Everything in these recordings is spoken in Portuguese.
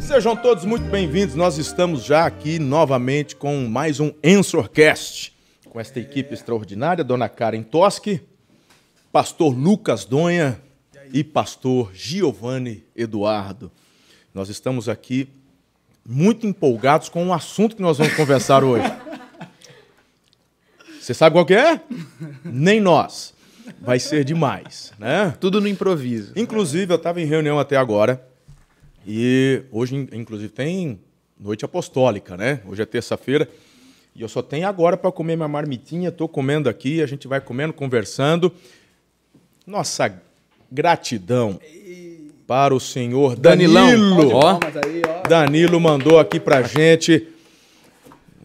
Sejam todos muito bem-vindos. Nós estamos já aqui novamente com mais um Ensorcast, com esta equipe extraordinária, Dona Karen Toschi, Pastor Lucas Donha e Pastor Giovanni Eduardo. Nós estamos aqui muito empolgados com o assunto que nós vamos conversar hoje. Você sabe qual que é? Nem nós. Vai ser demais, né? Tudo no improviso. Inclusive, eu estava em reunião até agora. E hoje, inclusive, tem noite apostólica, né? Hoje é terça-feira. E eu só tenho agora para comer minha marmitinha. Estou comendo aqui, a gente vai comendo, conversando. Nossa gratidão para o senhor Danilo. Ó. Danilo mandou aqui pra gente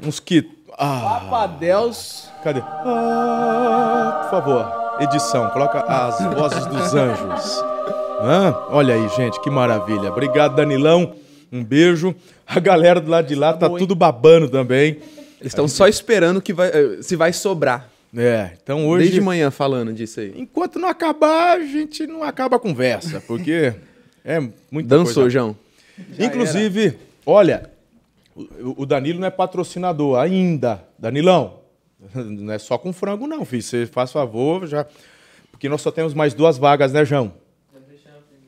uns que... Papadeus. Cadê? Por favor, edição, coloca as vozes dos anjos. Olha aí, gente, que maravilha. Obrigado, Danilão. Um beijo. A galera do lado de lá tá tudo babando também. Eles estão só esperando se vai sobrar. Então hoje... Desde manhã falando disso aí. Enquanto não acabar, a gente não acaba a conversa, porque é muita Dançou, coisa. João. Inclusive, olha, o Danilo não é patrocinador ainda. Danilão, não é só com frango não, filho. Você faz favor, já... Porque nós só temos mais 2 vagas, né, João?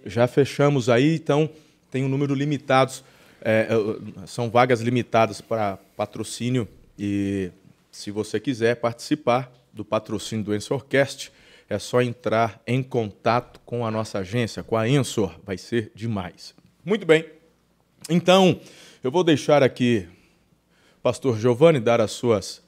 Já fechamos aí, então tem um número limitado, são vagas limitadas para patrocínio e se você quiser participar do patrocínio do Ensorcast, é só entrar em contato com a nossa agência, com a Ensor, vai ser demais. Muito bem, então eu vou deixar aqui o pastor Giovanni dar as suas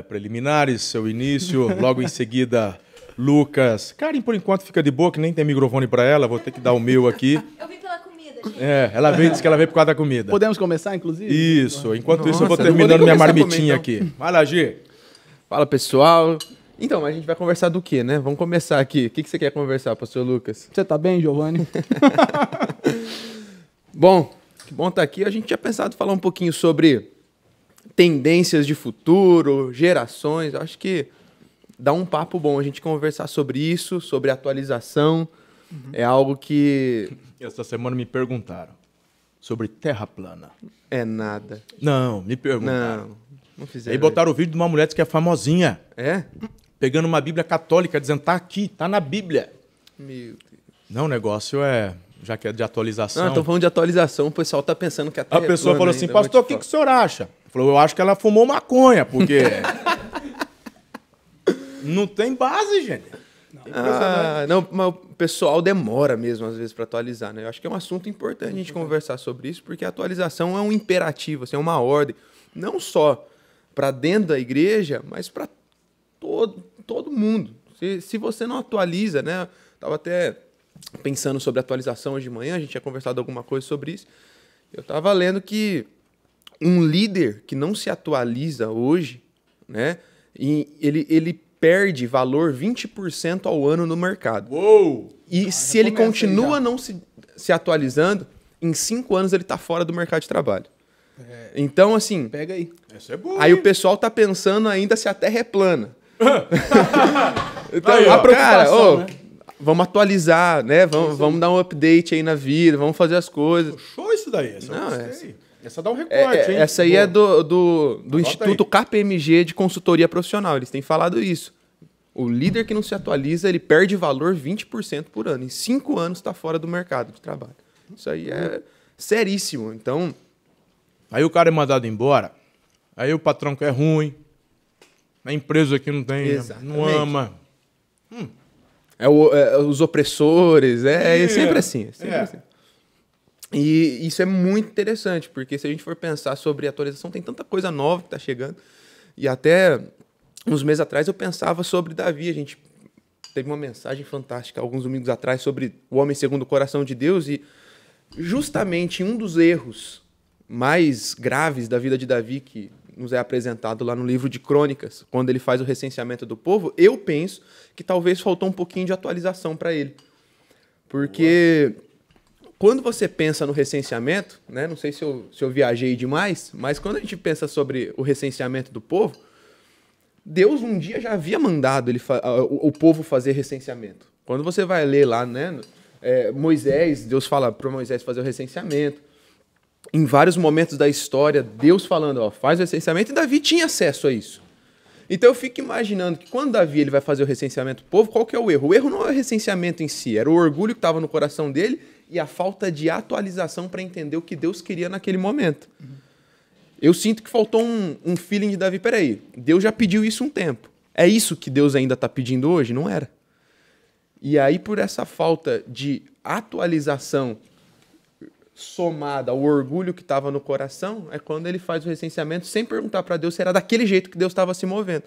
preliminares, seu início, logo em seguida... Lucas. Karen, por enquanto, fica de boa, que nem tem microfone para ela. Vou ter que dar o meu aqui. Eu vim pela comida, gente. Ela veio, disse que ela veio por causa da comida. Podemos começar, inclusive? Isso. Enquanto isso, eu vou Nossa, não vou terminando nem minha começar a marmitinha comer, então. aqui. Vai lá, Gi. Fala, pessoal. Então, a gente vai conversar do quê, né? Vamos começar aqui. O que você quer conversar, pastor Lucas? Você tá bem, Giovanni? Bom, que bom estar aqui. A gente tinha pensado em falar um pouquinho sobre tendências de futuro, gerações. Acho que dá um papo bom a gente conversar sobre isso, sobre atualização. É algo que... Essa semana me perguntaram sobre terra plana. É nada. Não, me perguntaram. Não fizeram. Aí botaram o vídeo de uma mulher que é famosinha, É? pegando uma Bíblia católica, dizendo, tá aqui, tá na Bíblia. Meu Deus. Não, o negócio já que é de atualização. Não, estão falando de atualização, o pessoal tá pensando que a A Terra é pessoa plana falou assim, ainda, pastor, vou o te que o senhor acha? Falou, eu acho que ela fumou maconha, porque não tem base, gente. Não, mas o pessoal demora mesmo, às vezes, para atualizar, né? Eu acho que é um assunto importante a gente conversar sobre isso, porque a atualização é um imperativo, assim, é uma ordem, não só para dentro da igreja, mas para todo mundo. Se você não atualiza, né? Estava até pensando sobre atualização hoje de manhã, a gente tinha conversado alguma coisa sobre isso. Eu estava lendo que um líder que não se atualiza hoje, né? E ele perde valor 20% ao ano no mercado. Uou! E se ele começa aí continua já. não se atualizando, em 5 anos ele está fora do mercado de trabalho. Então, assim, Pega aí. Essa é boa. aí o pessoal tá pensando ainda se a Terra é plana. Então, Aí, ó. a preocupação, né? Vamos atualizar, né? Vamos dar um update aí na vida, vamos fazer as coisas. Show isso daí. Essa eu Não, gostei. Essa dá um recorte, hein? Essa aí Boa. é do Anota Instituto aí. KPMG de consultoria profissional. Eles têm falado isso. O líder que não se atualiza, ele perde valor 20% por ano. Em 5 anos está fora do mercado de trabalho. Isso aí é seríssimo. Então, Aí o cara é mandado embora, aí o patrão que é ruim, a empresa que não tem, Exatamente. não ama. os opressores, é sempre assim. É sempre É. assim. E isso é muito interessante, porque se a gente for pensar sobre atualização, tem tanta coisa nova que está chegando. E até uns meses atrás eu pensava sobre Davi. A gente teve uma mensagem fantástica alguns domingos atrás sobre o homem segundo o coração de Deus. E justamente um dos erros mais graves da vida de Davi, que nos é apresentado lá no livro de Crônicas, quando ele faz o recenseamento do povo, eu penso que talvez faltou um pouquinho de atualização para ele. Porque quando você pensa no recenseamento, né, não sei se eu viajei demais, mas quando a gente pensa sobre o recenseamento do povo, Deus um dia já havia mandado o povo fazer recenseamento. Quando você vai ler lá, né, Moisés, Deus fala para Moisés fazer o recenseamento. Em vários momentos da história, Deus falando, ó, faz o recenseamento, e Davi tinha acesso a isso. Então eu fico imaginando que quando Davi ele vai fazer o recenseamento do povo, qual que é o erro? O erro não é o recenseamento em si, era o orgulho que estava no coração dele e a falta de atualização para entender o que Deus queria naquele momento. Eu sinto que faltou um feeling de Davi, peraí, Deus já pediu isso um tempo. É isso que Deus ainda está pedindo hoje? Não era. E aí, por essa falta de atualização somada ao orgulho que estava no coração, é quando ele faz o recenseamento sem perguntar para Deus se era daquele jeito que Deus estava se movendo.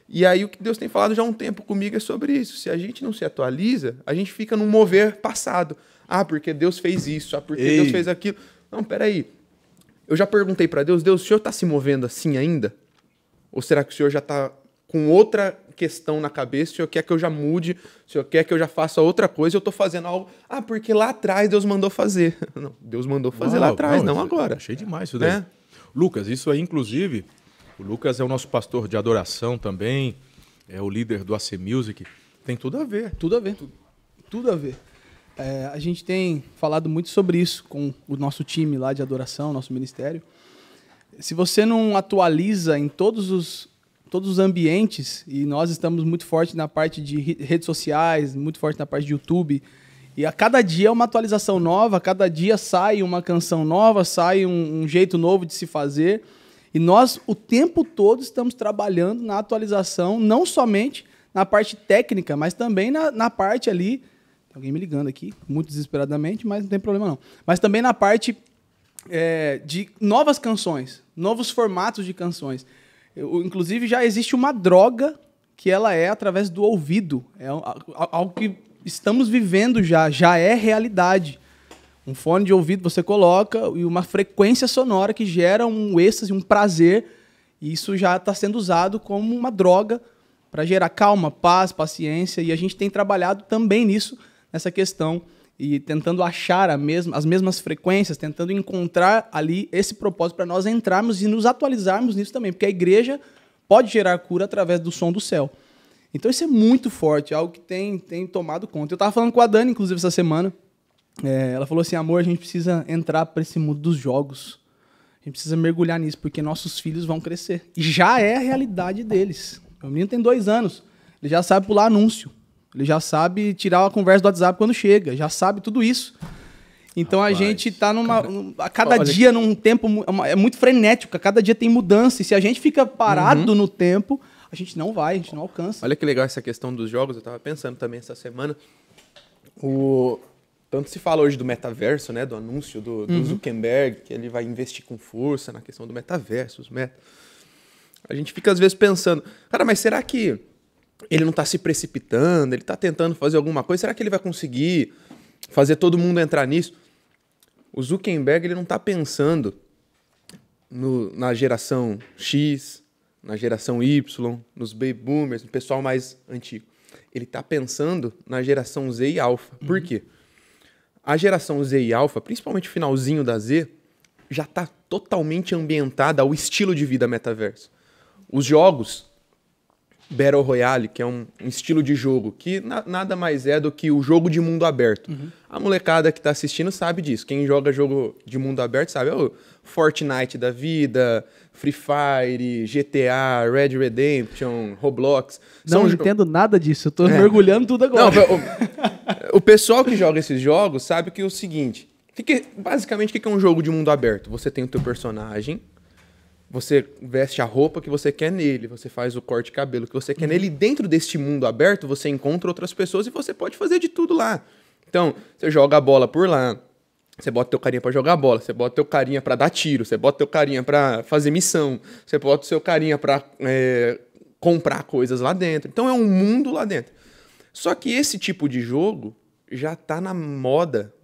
E aí o que Deus tem falado já há um tempo comigo é sobre isso. Se a gente não se atualiza, a gente fica num mover passado. Ah, porque Deus fez isso, ah, porque Deus fez aquilo. Não, peraí. Eu já perguntei para Deus, Deus, o Senhor está se movendo assim ainda? Ou será que o Senhor já está com outra questão na cabeça, o Senhor quer que eu já mude, o Senhor quer que eu já faça outra coisa, eu estou fazendo algo, porque lá atrás Deus mandou fazer. Não, Deus mandou fazer lá atrás, não agora. Achei demais isso daí. Lucas, isso aí, inclusive, o Lucas é o nosso pastor de adoração também, é o líder do AC Music, tem tudo a ver. Tudo a ver. Tudo a ver. A gente tem falado muito sobre isso com o nosso time lá de adoração, nosso ministério. Se você não atualiza em todos os ambientes, e nós estamos muito fortes na parte de redes sociais, muito forte na parte de YouTube, e a cada dia é uma atualização nova, a cada dia sai uma canção nova, sai um jeito novo de se fazer, e nós o tempo todo estamos trabalhando na atualização, não somente na parte técnica, mas também na parte ali, tem alguém me ligando aqui, muito desesperadamente, mas não tem problema não, mas também na parte de novas canções, novos formatos de canções. Inclusive, já existe uma droga que ela é através do ouvido. É algo que estamos vivendo já é realidade. Um fone de ouvido você coloca e uma frequência sonora que gera um êxtase, um prazer. E isso já está sendo usado como uma droga para gerar calma, paz, paciência. E a gente tem trabalhado também nisso, nessa questão, e tentando achar as mesmas frequências, tentando encontrar ali esse propósito para nós entrarmos e nos atualizarmos nisso também, porque a igreja pode gerar cura através do som do céu. Então isso é muito forte, algo que tem tomado conta. Eu estava falando com a Dani, inclusive, essa semana, ela falou assim, amor, a gente precisa entrar para esse mundo dos jogos, a gente precisa mergulhar nisso, porque nossos filhos vão crescer. E já é a realidade deles. O menino tem 2 anos, ele já sabe pular anúncio. Ele já sabe tirar a conversa do WhatsApp quando chega, já sabe tudo isso. Então a gente está a cada dia num tempo é muito frenético, a cada dia tem mudança. E se a gente fica parado no tempo, a gente não alcança. Olha que legal essa questão dos jogos, eu estava pensando também essa semana. Tanto se fala hoje do metaverso, né, do anúncio do Zuckerberg, que ele vai investir com força na questão do metaverso, os meta. A gente fica às vezes pensando, cara, mas será que ele não está se precipitando, ele está tentando fazer alguma coisa, será que ele vai conseguir fazer todo mundo entrar nisso? O Zuckerberg ele não está pensando na geração X, na geração Y, nos baby boomers, no pessoal mais antigo. Ele está pensando na geração Z e Alpha. Por quê? A geração Z e Alpha, principalmente o finalzinho da Z, já está totalmente ambientada ao estilo de vida metaverso. Os jogos Battle Royale, que é um estilo de jogo que nada mais é do que o jogo de mundo aberto. A molecada que está assistindo sabe disso. Quem joga jogo de mundo aberto sabe. O Fortnite da vida, Free Fire, GTA, Red Redemption, Roblox. Não entendo nada disso. Eu estou mergulhando tudo agora. Não, o pessoal que joga esses jogos sabe que é o seguinte. Basicamente, o que é um jogo de mundo aberto? Você tem o teu personagem, você veste a roupa que você quer nele, você faz o corte de cabelo que você quer nele, e dentro deste mundo aberto você encontra outras pessoas e você pode fazer de tudo lá. Então, você joga a bola por lá, você bota teu carinha pra jogar bola, você bota teu carinha pra dar tiro, você bota teu carinha pra fazer missão, você bota o seu carinha pra comprar coisas lá dentro. Então é um mundo lá dentro. Só que esse tipo de jogo já tá na moda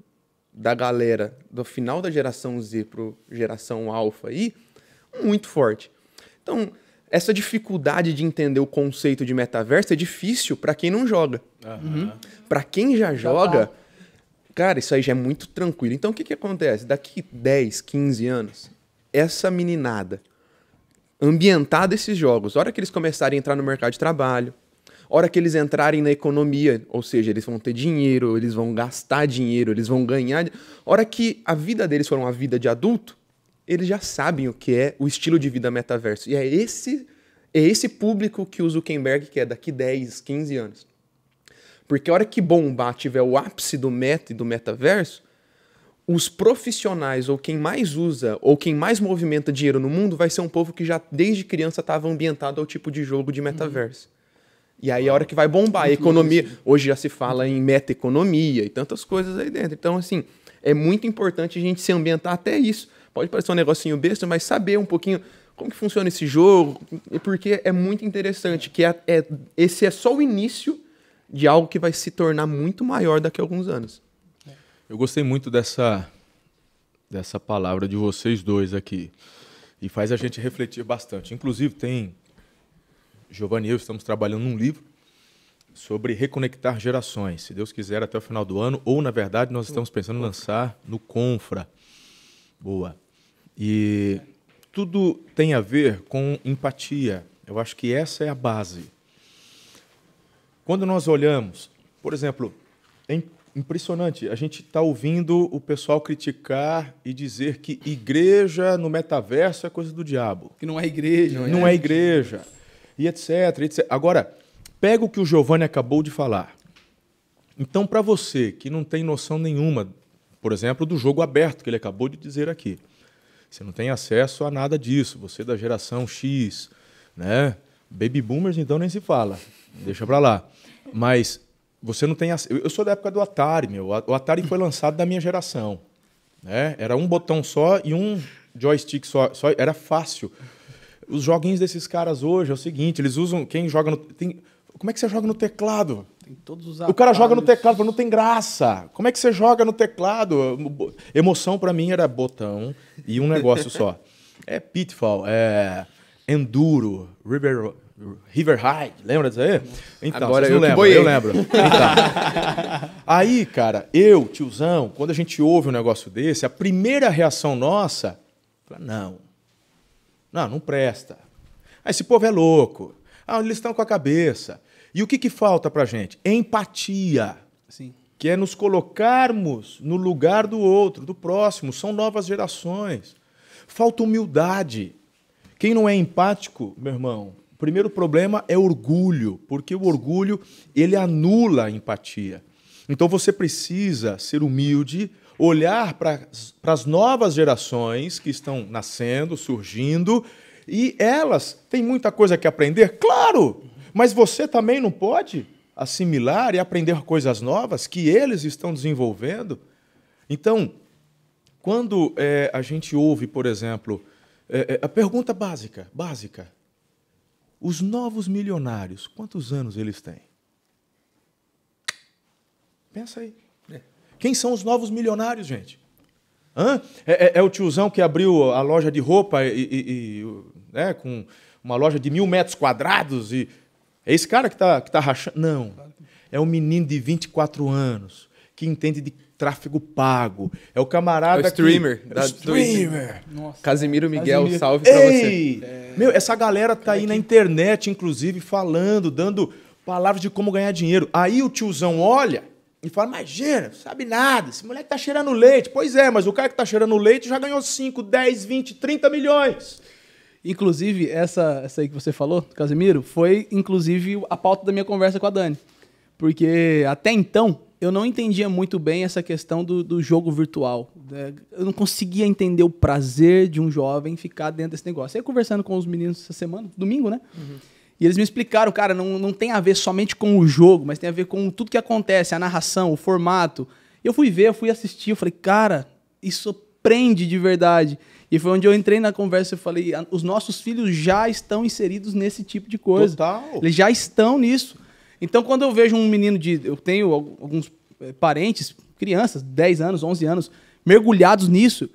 da galera do final da geração Z pro geração Alpha aí, muito forte. Então, essa dificuldade de entender o conceito de metaverso é difícil para quem não joga. Para quem já joga, cara, isso aí já é muito tranquilo. Então, o que acontece? Daqui 10, 15 anos, essa meninada ambientada esses jogos, a hora que eles começarem a entrar no mercado de trabalho, A hora que eles entrarem na economia, ou seja, eles vão ter dinheiro, eles vão gastar dinheiro, eles vão ganhar... A hora que a vida deles for uma vida de adulto, eles já sabem o que é o estilo de vida metaverso. E é esse público que o Zuckerberg quer daqui 10, 15 anos. Porque a hora que bombar tiver o ápice do meta e do metaverso, os profissionais, ou quem mais usa, ou quem mais movimenta dinheiro no mundo, vai ser um povo que já desde criança estava ambientado ao tipo de jogo de metaverso. E aí a hora que vai bombar, a economia... Hoje já se fala em meta-economia e tantas coisas aí dentro. Então, assim, é muito importante a gente se ambientar até isso. Pode parecer um negocinho besta, mas saber um pouquinho como que funciona esse jogo, porque é muito interessante, que esse é só o início de algo que vai se tornar muito maior daqui a alguns anos. Eu gostei muito dessa palavra de vocês dois aqui. E faz a gente refletir bastante. Inclusive, Giovanni e eu estamos trabalhando num livro sobre reconectar gerações. Se Deus quiser, até o final do ano. Ou, na verdade, nós estamos pensando em lançar no Confra. Boa. E tudo tem a ver com empatia. Eu acho que essa é a base. Quando nós olhamos, por exemplo, é impressionante, a gente está ouvindo o pessoal criticar e dizer que igreja no metaverso é coisa do diabo. Que não é igreja. Não é igreja. E etc, etc. Agora, pega o que o Giovanni acabou de falar. Então, para você que não tem noção nenhuma, por exemplo, do jogo aberto que ele acabou de dizer aqui, você não tem acesso a nada disso, você é da geração X, né? Baby boomers, então, nem se fala. Deixa para lá. Mas você não tem acesso. Eu sou da época do Atari, meu. O Atari foi lançado da minha geração, né? Era um botão só e um joystick só. Era fácil. Os joguinhos desses caras hoje é o seguinte, eles usam... Quem joga no... Como é que você joga no teclado? Tem todos os o cara joga no teclado, não tem graça. Como é que você joga no teclado? Emoção para mim era botão e um negócio só. É Pitfall, é Enduro, River High, lembra disso aí? Então, agora eu lembro, eu lembro. Então, aí, cara, tiozão, quando a gente ouve um negócio desse, a primeira reação nossa, não presta. Esse povo é louco. Eles estão com a cabeça. E o que falta pra gente? Empatia. Sim. Que é nos colocarmos no lugar do outro, do próximo. São novas gerações. Falta humildade. Quem não é empático, meu irmão, o primeiro problema é orgulho, porque o orgulho ele anula a empatia. Então você precisa ser humilde, olhar para as novas gerações que estão nascendo, surgindo, e elas têm muita coisa que aprender, claro, mas você também não pode assimilar e aprender coisas novas que eles estão desenvolvendo. Então, quando a gente ouve, por exemplo, a pergunta básica, os novos milionários, quantos anos eles têm? Pensa aí. Quem são os novos milionários, gente? É o tiozão que abriu a loja de roupa né, com uma loja de 1.000 metros quadrados? E é esse cara que tá rachando? Não. É um menino de 24 anos que entende de tráfego pago. É o camarada streamer. Streamer. Nossa. Casimiro Miguel, salve pra você. Meu, essa galera tá aí na internet, inclusive, falando, dando palavras de como ganhar dinheiro. Aí o tiozão olha e fala, imagina, não sabe nada, esse moleque tá cheirando leite. Pois é, mas o cara que tá cheirando leite já ganhou 5, 10, 20, 30 milhões. Inclusive, essa aí que você falou, Casimiro, foi, inclusive, a pauta da minha conversa com a Dani. Porque, até então, eu não entendia muito bem essa questão do jogo virtual. Eu não conseguia entender o prazer de um jovem ficar dentro desse negócio. Eu conversando com os meninos essa semana, domingo, né? Uhum. E eles me explicaram, cara, não tem a ver somente com o jogo, mas tem a ver com tudo que acontece, a narração, o formato. Eu fui assistir, eu falei, cara, isso prende de verdade. E foi onde eu entrei na conversa e falei, os nossos filhos já estão inseridos nesse tipo de coisa. Total. Eles já estão nisso. Então, quando eu vejo um menino eu tenho alguns parentes, crianças, 10 anos, 11 anos, mergulhados nisso,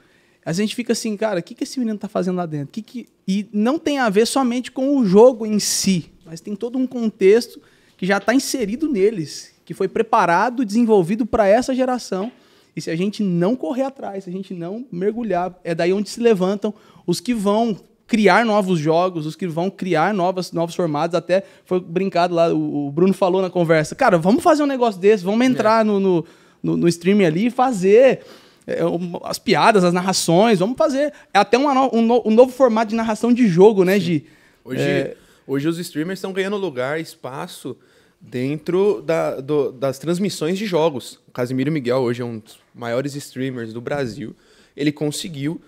a gente fica assim, cara, o que esse menino está fazendo lá dentro? E não tem a ver somente com o jogo em si, mas tem todo um contexto que já está inserido neles, que foi preparado, desenvolvido para essa geração. E se a gente não correr atrás, se a gente não mergulhar, é daí onde se levantam os que vão criar novos jogos, os que vão criar novos formatos. Até foi brincado lá, o Bruno falou na conversa, cara, vamos fazer um negócio desse, vamos entrar no streaming ali e fazer as piadas, as narrações, vamos fazer. É até um novo formato de narração de jogo, né, Gi? Hoje os streamers estão ganhando lugar, espaço dentro das transmissões de jogos. O Casimiro Miguel hoje é um dos maiores streamers do Brasil. Ele conseguiu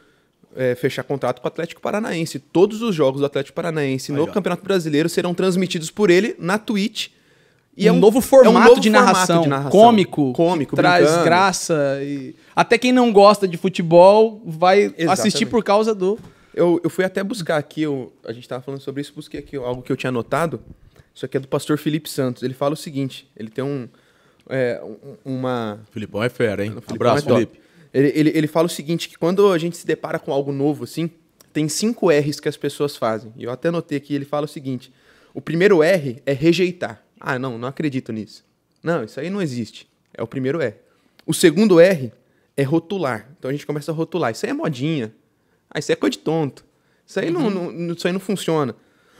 fechar contrato com o Atlético Paranaense. Todos os jogos do Atlético Paranaense no Campeonato Brasileiro serão transmitidos por ele na Twitch. E é um novo formato de narração. Cômico, traz brincando. Graça. E até quem não gosta de futebol vai assistir por causa do... Eu fui até buscar aqui, a gente estava falando sobre isso, busquei aqui algo que eu tinha anotado. Isso aqui é do pastor Felipe Santos. Ele fala o seguinte, ele tem uma... Filipão é fera, hein? Abraço, Felipe. Ele fala o seguinte, que quando a gente se depara com algo novo assim, tem 5 R's que as pessoas fazem. E eu até anotei aqui, ele fala o seguinte, o primeiro R é rejeitar. Ah, não acredito nisso. Não, isso aí não existe. É o primeiro R. O segundo R é rotular. Então a gente começa a rotular. Isso aí é modinha. Ah, isso aí é coisa de tonto. Isso aí, isso aí não funciona.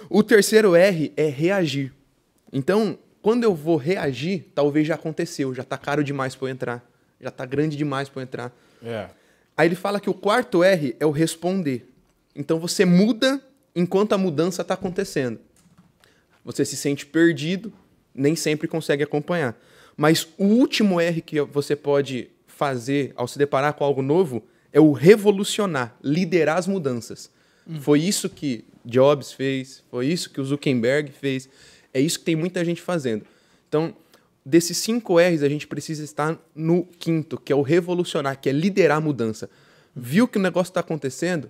O terceiro R é reagir. Então, quando eu vou reagir, talvez já aconteceu, já tá caro demais para eu entrar. Já tá grande demais para eu entrar. Aí ele fala que o quarto R é o responder. Então você muda enquanto a mudança está acontecendo. Você se sente perdido, nem sempre consegue acompanhar. Mas o último R que você pode fazer ao se deparar com algo novo é o revolucionar, liderar as mudanças. Foi isso que Jobs fez, foi isso que o Zuckerberg fez, é isso que tem muita gente fazendo. Então, desses 5 R's, a gente precisa estar no quinto, que é o revolucionar, que é liderar a mudança. Viu que o negócio está acontecendo?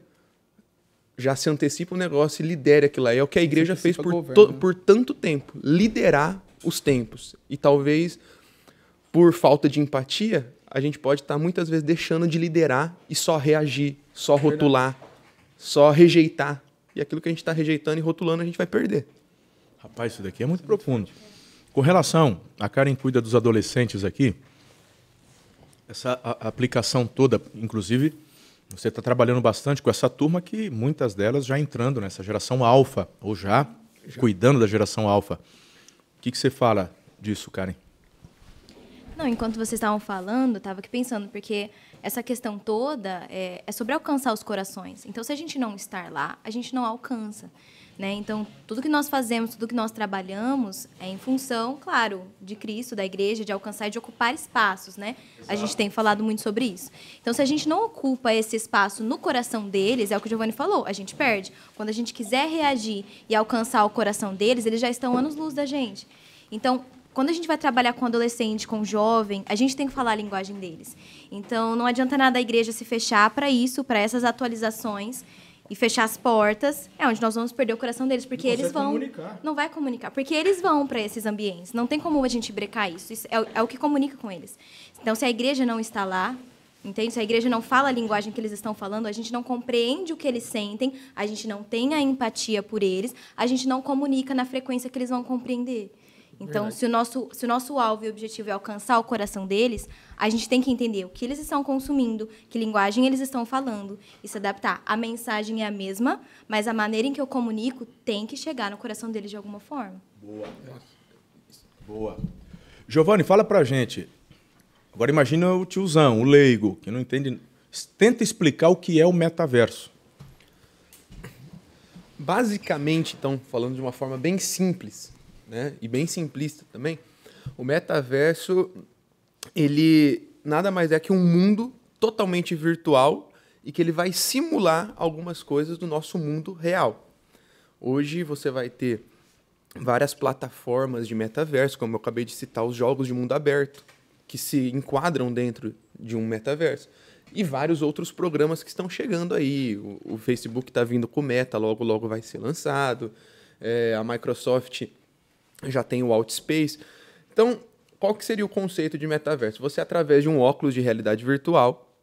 Já se antecipa o negócio e lidere aquilo aí. É o que a igreja fez por tanto tempo. Liderar os tempos. E talvez, por falta de empatia, a gente pode estar muitas vezes deixando de liderar e só reagir, só rotular, só rejeitar. E aquilo que a gente está rejeitando e rotulando, a gente vai perder. Rapaz, isso daqui é muito profundo. Com relação, a Karen cuida dos adolescentes aqui, essa aplicação toda, inclusive, você está trabalhando bastante com essa turma que muitas delas já entrando nessa geração alfa, ou já cuidando da geração alfa. O que você fala disso, Karen? Não, enquanto vocês estavam falando, eu estava aqui pensando, porque essa questão toda é sobre alcançar os corações. Então, se a gente não estar lá, a gente não alcança. Né? Então, tudo que nós fazemos, tudo que nós trabalhamos é em função, claro, de Cristo, da igreja, de alcançar e de ocupar espaços. Né? A gente tem falado muito sobre isso. Então, se a gente não ocupa esse espaço no coração deles, é o que o Giovanni falou, a gente perde. Quando a gente quiser reagir e alcançar o coração deles, eles já estão anos-luz da gente. Então, quando a gente vai trabalhar com adolescente, com jovem, a gente tem que falar a linguagem deles. Então, não adianta nada a igreja se fechar para isso, para essas atualizações, e fechar as portas, é onde nós vamos perder o coração deles, porque eles vão... Não vai comunicar, porque eles vão para esses ambientes. Não tem como a gente brecar isso. Isso é o que comunica com eles. Então, se a igreja não está lá, entende? Se a igreja não fala a linguagem que eles estão falando, a gente não compreende o que eles sentem, a gente não tem a empatia por eles, a gente não comunica na frequência que eles vão compreender. Então, se o nosso alvo e objetivo é alcançar o coração deles, a gente tem que entender o que eles estão consumindo, que linguagem eles estão falando e se adaptar. A mensagem é a mesma, mas a maneira em que eu comunico tem que chegar no coração deles de alguma forma. Boa. Giovanni, fala pra gente. Agora imagina o tiozão, o leigo, que não entende. Tenta explicar o que é o metaverso. Basicamente, então, falando de uma forma bem simples, né, e bem simplista também, o metaverso, ele nada mais é que um mundo totalmente virtual e que ele vai simular algumas coisas do nosso mundo real. Hoje você vai ter várias plataformas de metaverso, como eu acabei de citar, os jogos de mundo aberto, que se enquadram dentro de um metaverso. E vários outros programas que estão chegando aí. O Facebook está vindo com o Meta, logo, logo vai ser lançado. A Microsoft já tem o Outspace. Então, qual que seria o conceito de metaverso? Você, através de um óculos de realidade virtual,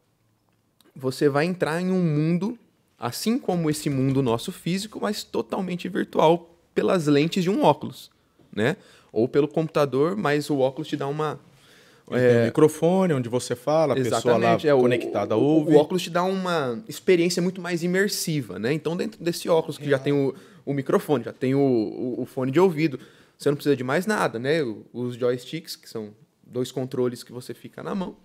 você vai entrar em um mundo, assim como esse mundo nosso físico, mas totalmente virtual, pelas lentes de um óculos, né? Ou pelo computador, mas o óculos te dá uma Tem um microfone onde você fala, a pessoa lá conectada ouve. O óculos te dá uma experiência muito mais imersiva, né? Então, dentro desse óculos que já tem o microfone, já tem o fone de ouvido, você não precisa de mais nada, né? Os joysticks, que são 2 controles que você fica na mão.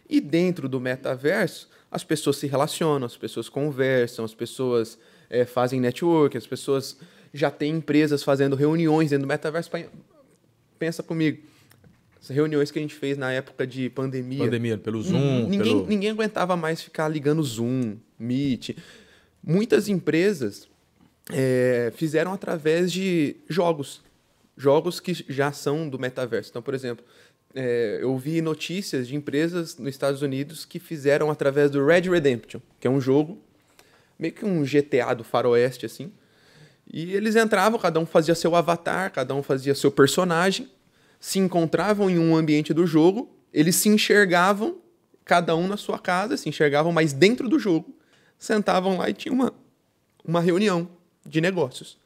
E dentro do metaverso, as pessoas se relacionam, as pessoas conversam, as pessoas fazem network, as pessoas já têm empresas fazendo reuniões dentro do metaverso. Pensa comigo, as reuniões que a gente fez na época de pandemia. Pandemia, pelo Zoom. Ninguém aguentava mais ficar ligando Zoom, Meet. Muitas empresas fizeram através de jogos que já são do metaverso. Então, por exemplo, eu vi notícias de empresas nos Estados Unidos que fizeram através do Red Redemption, que é um jogo, meio que um GTA do faroeste, assim. E eles entravam, cada um fazia seu avatar, cada um fazia seu personagem, se encontravam em um ambiente do jogo, eles se enxergavam, cada um na sua casa, se enxergavam, mas dentro do jogo, sentavam lá e tinha uma reunião de negócios.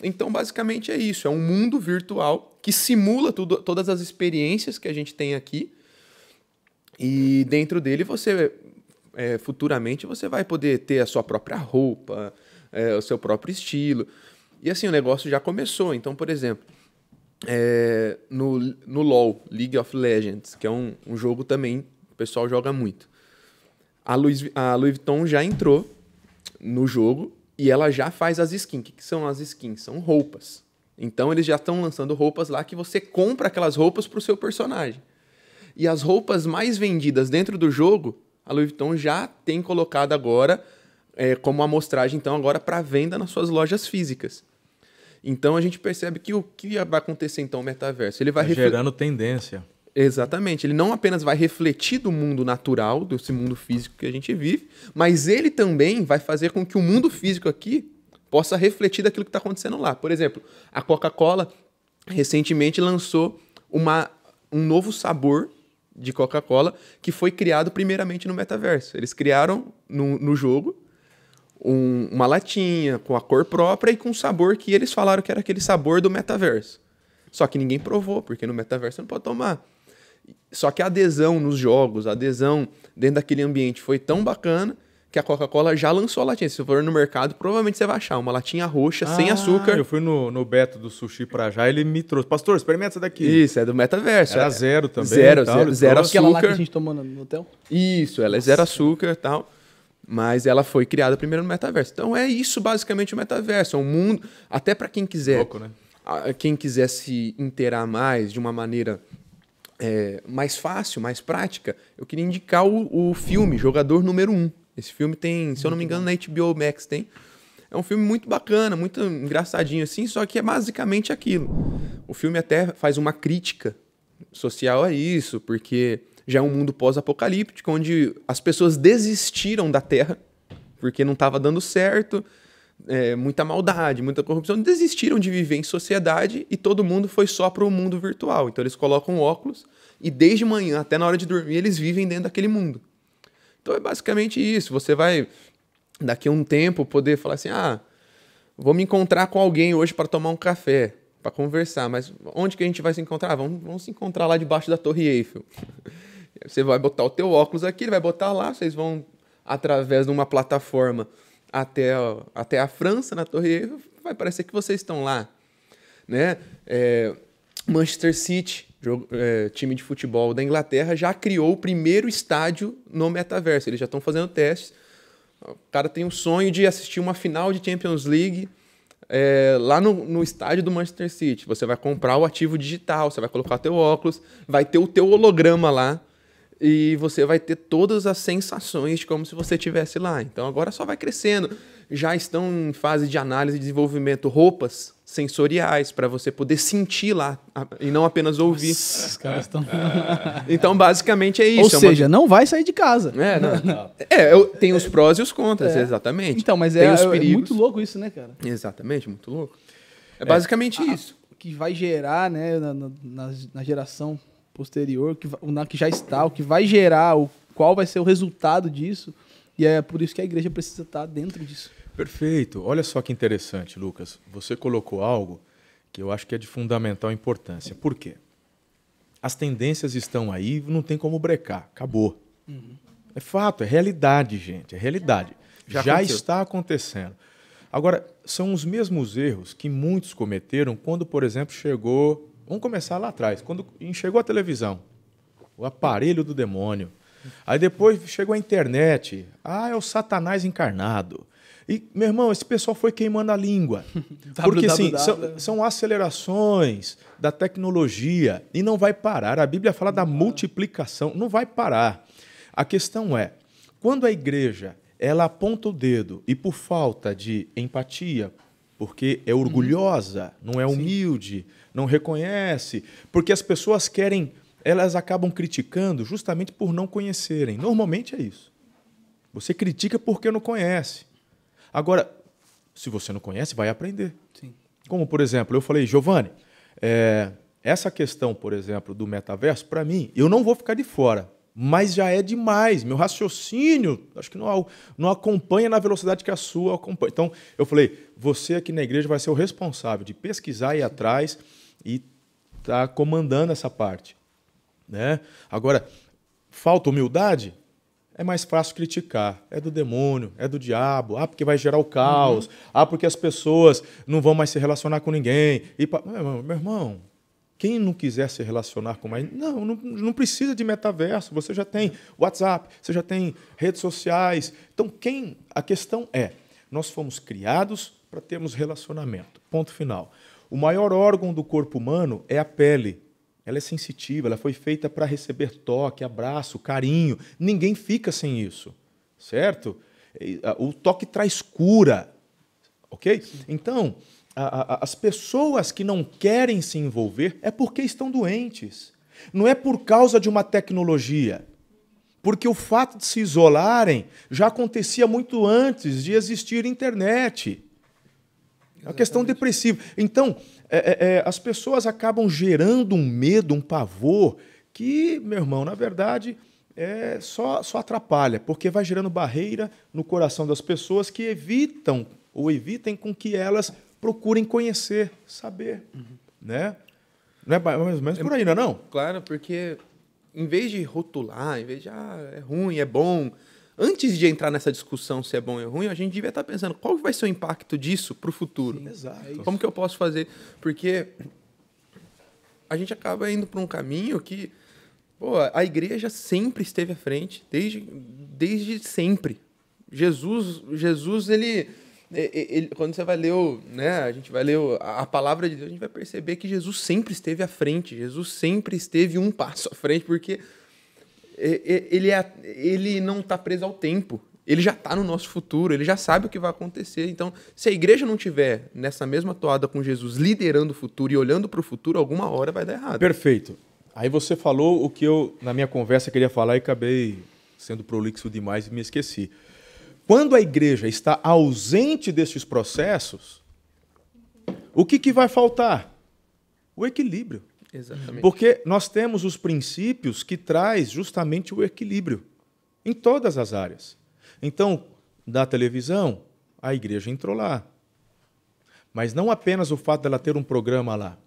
Então, basicamente é isso, é um mundo virtual que simula todas as experiências que a gente tem aqui, e dentro dele futuramente você vai poder ter a sua própria roupa, o seu próprio estilo. E assim, o negócio já começou. Então, por exemplo, no LoL, League of Legends, que é um jogo também que o pessoal joga muito, a Louis Vuitton já entrou no jogo e ela já faz as skins. O que são as skins? São roupas. Então, eles já estão lançando roupas lá que você compra aquelas roupas para o seu personagem. E as roupas mais vendidas dentro do jogo, a Louis Vuitton já tem colocado agora como amostragem, então, agora para venda nas suas lojas físicas. Então, a gente percebe que o que vai acontecer, então, no metaverso? Ele vai gerando tendência. Exatamente. Ele não apenas vai refletir do mundo natural, desse mundo físico que a gente vive, mas ele também vai fazer com que o mundo físico aqui possa refletir daquilo que está acontecendo lá. Por exemplo, a Coca-Cola recentemente lançou um novo sabor de Coca-Cola que foi criado primeiramente no metaverso. Eles criaram no jogo uma latinha com a cor própria e com um sabor que eles falaram que era aquele sabor do metaverso. Só que ninguém provou, porque no metaverso você não pode tomar. Só que a adesão nos jogos, a adesão dentro daquele ambiente foi tão bacana que a Coca-Cola já lançou a latinha. Se você for no mercado, provavelmente você vai achar uma latinha roxa, sem açúcar. Eu fui no Beto do Sushi pra já, ele me trouxe. Pastor, experimenta essa daqui. Isso, é do metaverso. Era zero também. Zero açúcar. Aquela lá que a gente tomou no hotel? Isso, ela é zero açúcar e tal. Mas ela foi criada primeiro no metaverso. Então é isso basicamente o metaverso. É um mundo, até para quem quiser... Louco, né? Quem quiser se inteirar mais de uma maneira mais fácil, mais prática, eu queria indicar o filme Jogador Número 1. Esse filme tem, se eu não me engano, na HBO Max tem. É um filme muito bacana, muito engraçadinho assim, só que é basicamente aquilo. O filme até faz uma crítica social a isso, porque já é um mundo pós-apocalíptico, onde as pessoas desistiram da Terra, porque não estava dando certo, muita maldade, muita corrupção, desistiram de viver em sociedade e todo mundo foi só para o mundo virtual. Então eles colocam óculos e desde manhã até na hora de dormir eles vivem dentro daquele mundo. Então é basicamente isso. Você vai, daqui a um tempo, poder falar assim, vou me encontrar com alguém hoje para tomar um café, para conversar, mas onde que a gente vai se encontrar? Vamos se encontrar lá debaixo da Torre Eiffel. Você vai botar o teu óculos aqui, ele vai botar lá, vocês vão através de uma plataforma até a França, na Torre Eiffel, vai parecer que vocês estão lá, né? Manchester City, time de futebol da Inglaterra, já criou o primeiro estádio no metaverso. Eles já estão fazendo testes. O cara tem o sonho de assistir uma final de Champions League lá no estádio do Manchester City. Você vai comprar o ativo digital, você vai colocar o teu óculos, vai ter o teu holograma lá, e você vai ter todas as sensações de como se você estivesse lá. Então agora só vai crescendo. Já estão em fase de análise e desenvolvimento roupas sensoriais para você poder sentir lá e não apenas ouvir. Nossa, os caras estão... Então basicamente é isso. Ou seja, não vai sair de casa. Tem os prós e os contras, exatamente. Então, mas tem os é perigos. muito louco isso, né, cara? Exatamente, muito louco. É basicamente isso. O que vai gerar, né, na geração posterior, que já está, o que vai gerar, qual vai ser o resultado disso, e é por isso que a igreja precisa estar dentro disso. Perfeito. Olha só que interessante, Lucas. Você colocou algo que eu acho que é de fundamental importância. Por quê? as tendências estão aí, não tem como brecar. Acabou. É fato, é realidade, gente. É realidade. Já está acontecendo. Agora, são os mesmos erros que muitos cometeram quando, por exemplo, chegou... Vamos começar lá atrás. Quando chegou a televisão, o aparelho do demônio. Aí depois chegou a internet. É o Satanás encarnado. E, meu irmão, esse pessoal foi queimando a língua. Porque, assim, são acelerações da tecnologia e não vai parar. A Bíblia fala da multiplicação. Não vai parar. A questão é, quando a igreja ela aponta o dedo e por falta de empatia, porque é orgulhosa, não é humilde, não reconhece, porque as pessoas querem, elas acabam criticando justamente por não conhecerem. Normalmente é isso. Você critica porque não conhece. Agora, se você não conhece, vai aprender. Sim. Como, por exemplo, eu falei, Giovanni, essa questão, por exemplo, do metaverso, para mim, eu não vou ficar de fora. Mas já é demais. Meu raciocínio, acho que não acompanha na velocidade que a sua acompanha. Então, eu falei, você aqui na igreja vai ser o responsável de pesquisar e ir atrás e tá comandando essa parte. Né? Agora, falta humildade? É mais fácil criticar. É do demônio, é do diabo. Porque vai gerar o caos. Porque as pessoas não vão mais se relacionar com ninguém. Meu irmão... Quem não quiser se relacionar com mais... Não precisa de metaverso. Você já tem WhatsApp, você já tem redes sociais. Então, a questão é, nós fomos criados para termos relacionamento. Ponto final. O maior órgão do corpo humano é a pele. Ela é sensitiva, ela foi feita para receber toque, abraço, carinho. Ninguém fica sem isso, certo? O toque traz cura, ok? Então... As pessoas que não querem se envolver é porque estão doentes. Não é por causa de uma tecnologia. Porque o fato de se isolarem já acontecia muito antes de existir internet. É uma questão depressiva. Então, as pessoas acabam gerando um medo, um pavor, que, meu irmão, na verdade, só atrapalha, porque vai gerando barreira no coração das pessoas que evitem com que elas procurem conhecer, saber, né? Não é mais ou menos por aí, não? Claro, porque em vez de rotular, em vez de é ruim, é bom, antes de entrar nessa discussão se é bom ou é ruim, a gente devia estar pensando qual vai ser o impacto disso para o futuro. Sim, exato. Como que eu posso fazer? Porque a gente acaba indo para um caminho que a igreja sempre esteve à frente, desde sempre. Jesus, ele quando você vai ler, a gente vai ler a palavra de Deus, a gente vai perceber que Jesus sempre esteve à frente, Jesus sempre esteve um passo à frente, porque ele não está preso ao tempo, ele já está no nosso futuro, ele já sabe o que vai acontecer. Então, se a igreja não tiver nessa mesma toada com Jesus, liderando o futuro e olhando para o futuro, alguma hora vai dar errado. Perfeito. Aí você falou o que eu, na minha conversa, queria falar e acabei sendo prolixo demais e me esqueci. Quando a igreja está ausente desses processos, o que vai faltar? O equilíbrio. Exatamente. Porque nós temos os princípios que traz justamente o equilíbrio em todas as áreas. Então, da televisão, a igreja entrou lá. Mas não apenas o fato dela ter um programa lá,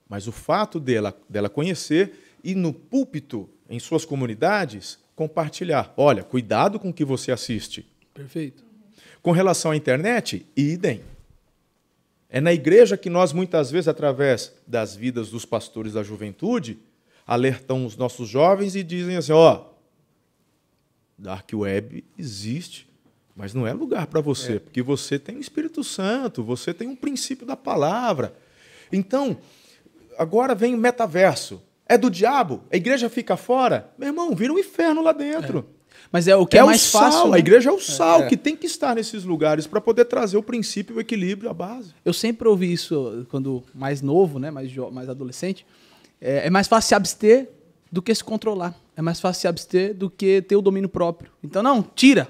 mas o fato dela conhecer e no púlpito, em suas comunidades, compartilhar. Olha, cuidado com o que você assiste. Perfeito. Com relação à internet, idem. É na igreja que nós, muitas vezes, através das vidas dos pastores da juventude, alertam os nossos jovens e dizem assim, Dark Web existe, mas não é lugar para você, porque você tem o Espírito Santo, você tem um princípio da palavra. Então, agora vem o metaverso. É do diabo? A igreja fica fora? Meu irmão, vira um inferno lá dentro. Mas é o que é mais sal, fácil. Né? A igreja é o sal que tem que estar nesses lugares para poder trazer o princípio, o equilíbrio, a base. Eu sempre ouvi isso quando mais novo, né, mais adolescente. É mais fácil se abster do que se controlar. É mais fácil se abster do que ter o domínio próprio. Então, não, tira,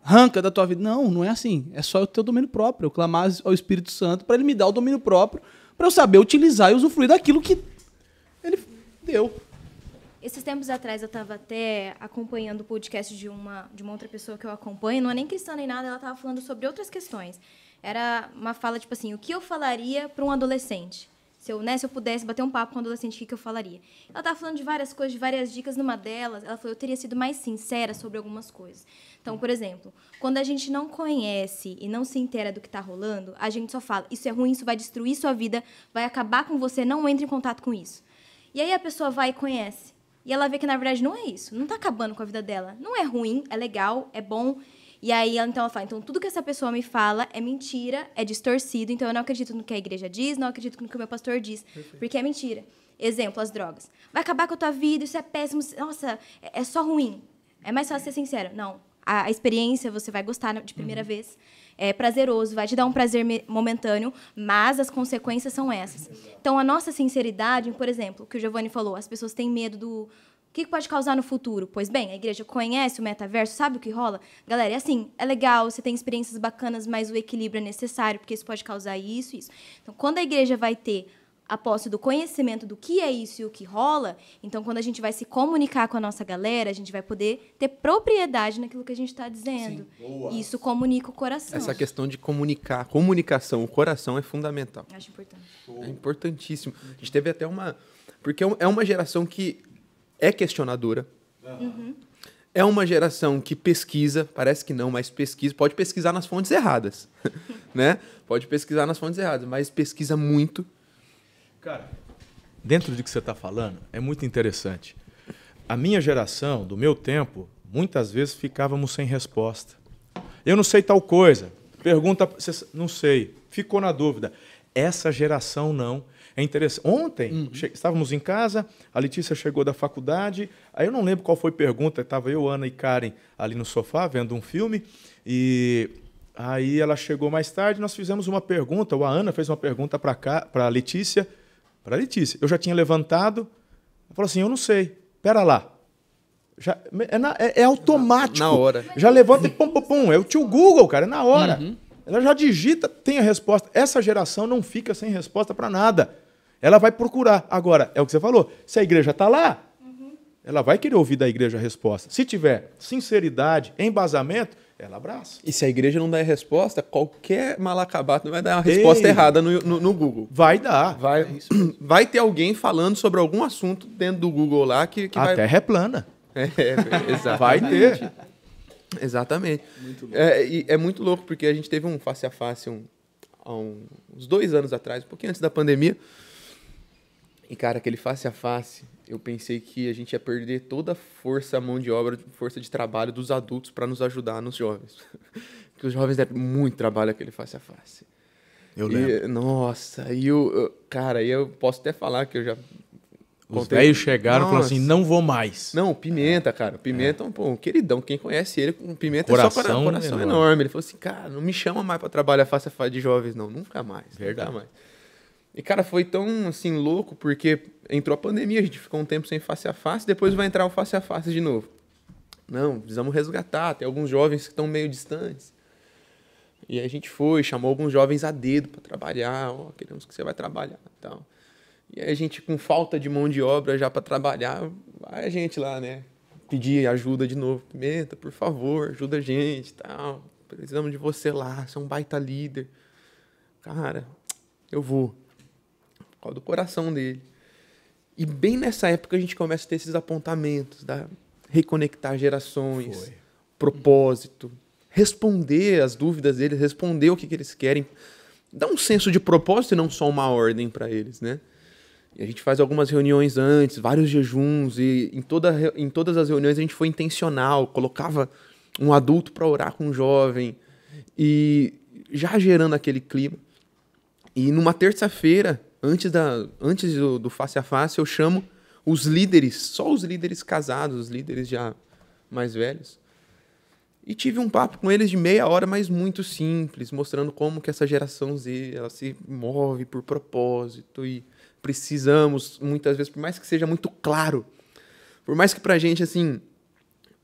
arranca da tua vida. Não é assim. É só eu ter o domínio próprio. Eu clamar ao Espírito Santo para ele me dar o domínio próprio, para eu saber utilizar e usufruir daquilo que ele deu. Esses tempos atrás eu estava até acompanhando o podcast de uma outra pessoa que eu acompanho, não é nem cristã nem nada, ela estava falando sobre outras questões. Era uma fala tipo assim, o que eu falaria para um adolescente Se eu pudesse bater um papo com um adolescente, o que eu falaria? Ela estava falando de várias coisas, de várias dicas. Numa delas, ela falou, eu teria sido mais sincera sobre algumas coisas. Então, por exemplo, quando a gente não conhece e não se inteira do que está rolando, a gente só fala, isso é ruim, isso vai destruir sua vida, vai acabar com você, não entre em contato com isso. E aí a pessoa vai e conhece. E ela vê que, na verdade, não é isso. Não está acabando com a vida dela. Não é ruim, é legal, é bom. E aí, então, ela fala, então, tudo que essa pessoa me fala é mentira, é distorcido, então eu não acredito no que a igreja diz, não acredito no que o meu pastor diz, porque é mentira. Exemplo, as drogas. Vai acabar com a tua vida, isso é péssimo, nossa, é só ruim. É mais fácil ser sincero. Não, a experiência você vai gostar de primeira vez, é prazeroso, vai te dar um prazer momentâneo, mas as consequências são essas. Então, a nossa sinceridade, por exemplo, o que o Giovanni falou, as pessoas têm medo do... O que pode causar no futuro? Pois bem, a igreja conhece o metaverso, sabe o que rola? Galera, é assim, é legal, você tem experiências bacanas, mas o equilíbrio é necessário, porque isso pode causar isso e isso. Então, quando a igreja vai ter a posse do conhecimento do que é isso e o que rola, então, quando a gente vai se comunicar com a nossa galera, a gente vai poder ter propriedade naquilo que a gente está dizendo. E isso comunica o coração. Essa questão de comunicação, o coração é fundamental. Acho importante. É importantíssimo. A gente teve até uma... Porque é uma geração que é questionadora. É uma geração que pesquisa, parece que não, mas pesquisa. Pode pesquisar nas fontes erradas, né? Pode pesquisar nas fontes erradas, mas pesquisa muito. Cara, dentro do que você está falando, é muito interessante. A minha geração, do meu tempo, muitas vezes ficávamos sem resposta. Eu não sei tal coisa. Pergunta, não sei. Ficou na dúvida. Essa geração não. É interessante. Ontem, estávamos em casa, a Letícia chegou da faculdade, aí eu não lembro qual foi a pergunta, estava eu, Ana e Karen ali no sofá, vendo um filme, e aí ela chegou mais tarde, nós fizemos uma pergunta, ou a Ana fez uma pergunta para a Letícia, eu já tinha levantado, ela falou assim, eu não sei, pera lá. Já, é automático. Na hora. Já levanta e pum, pum, pum, é o tio Google, cara, é na hora. Ela já digita, tem a resposta. Essa geração não fica sem resposta para nada. Ela vai procurar. Agora, é o que você falou, se a igreja está lá, ela vai querer ouvir da igreja a resposta. Se tiver sinceridade, embasamento, ela abraça. E se a igreja não der resposta, qualquer malacabato vai dar uma resposta errada no Google. Vai dar. Vai ter alguém falando sobre algum assunto dentro do Google lá que a vai... Terra é plana. Exatamente. Vai ter. Exatamente. É muito louco, porque a gente teve um face a face há uns 2 anos atrás, um pouquinho antes da pandemia. E, cara, aquele face a face, eu pensei que a gente ia perder toda a força, a mão de obra, força de trabalho dos adultos para nos ajudar nos jovens. Porque os jovens deram muito trabalho aquele face a face. Eu lembro. Nossa, cara, eu posso até falar que eu já... Os velhos chegaram e falaram assim, não vou mais. Não, Pimenta, cara. Pimenta é um queridão. Quem conhece ele, Pimenta coração é só coração enorme. Ele falou assim, cara, não me chama mais para trabalhar face a face de jovens, não. Nunca mais. Verdade. Nunca mais. E, cara, foi tão, assim, louco, porque entrou a pandemia, a gente ficou um tempo sem face a face, depois vai entrar o face a face de novo. Não, precisamos resgatar, tem alguns jovens que estão meio distantes. E aí a gente chamou alguns jovens a dedo para trabalhar, queremos que você vai trabalhar e tal. E aí a gente, com falta de mão de obra já para trabalhar, vai a gente lá, né, pedir ajuda de novo. Pimenta, por favor, ajuda a gente e tal. Precisamos de você lá, você é um baita líder. Cara, eu vou. Por causa do coração dele. E bem nessa época a gente começa a ter esses apontamentos, reconectar gerações, propósito, responder as dúvidas deles, responder o que eles querem, dar um senso de propósito e não só uma ordem para eles, né? E a gente faz algumas reuniões antes, vários jejuns, e em todas as reuniões a gente foi intencional, colocava um adulto para orar com um jovem, e já gerando aquele clima. E numa terça-feira, antes do face a face, eu chamo os líderes, só os líderes casados, os líderes já mais velhos. E tive um papo com eles de meia hora, mas muito simples, mostrando como que essa geração Z ela se move por propósito e precisamos, muitas vezes, por mais que seja muito claro, por mais que pra gente, assim,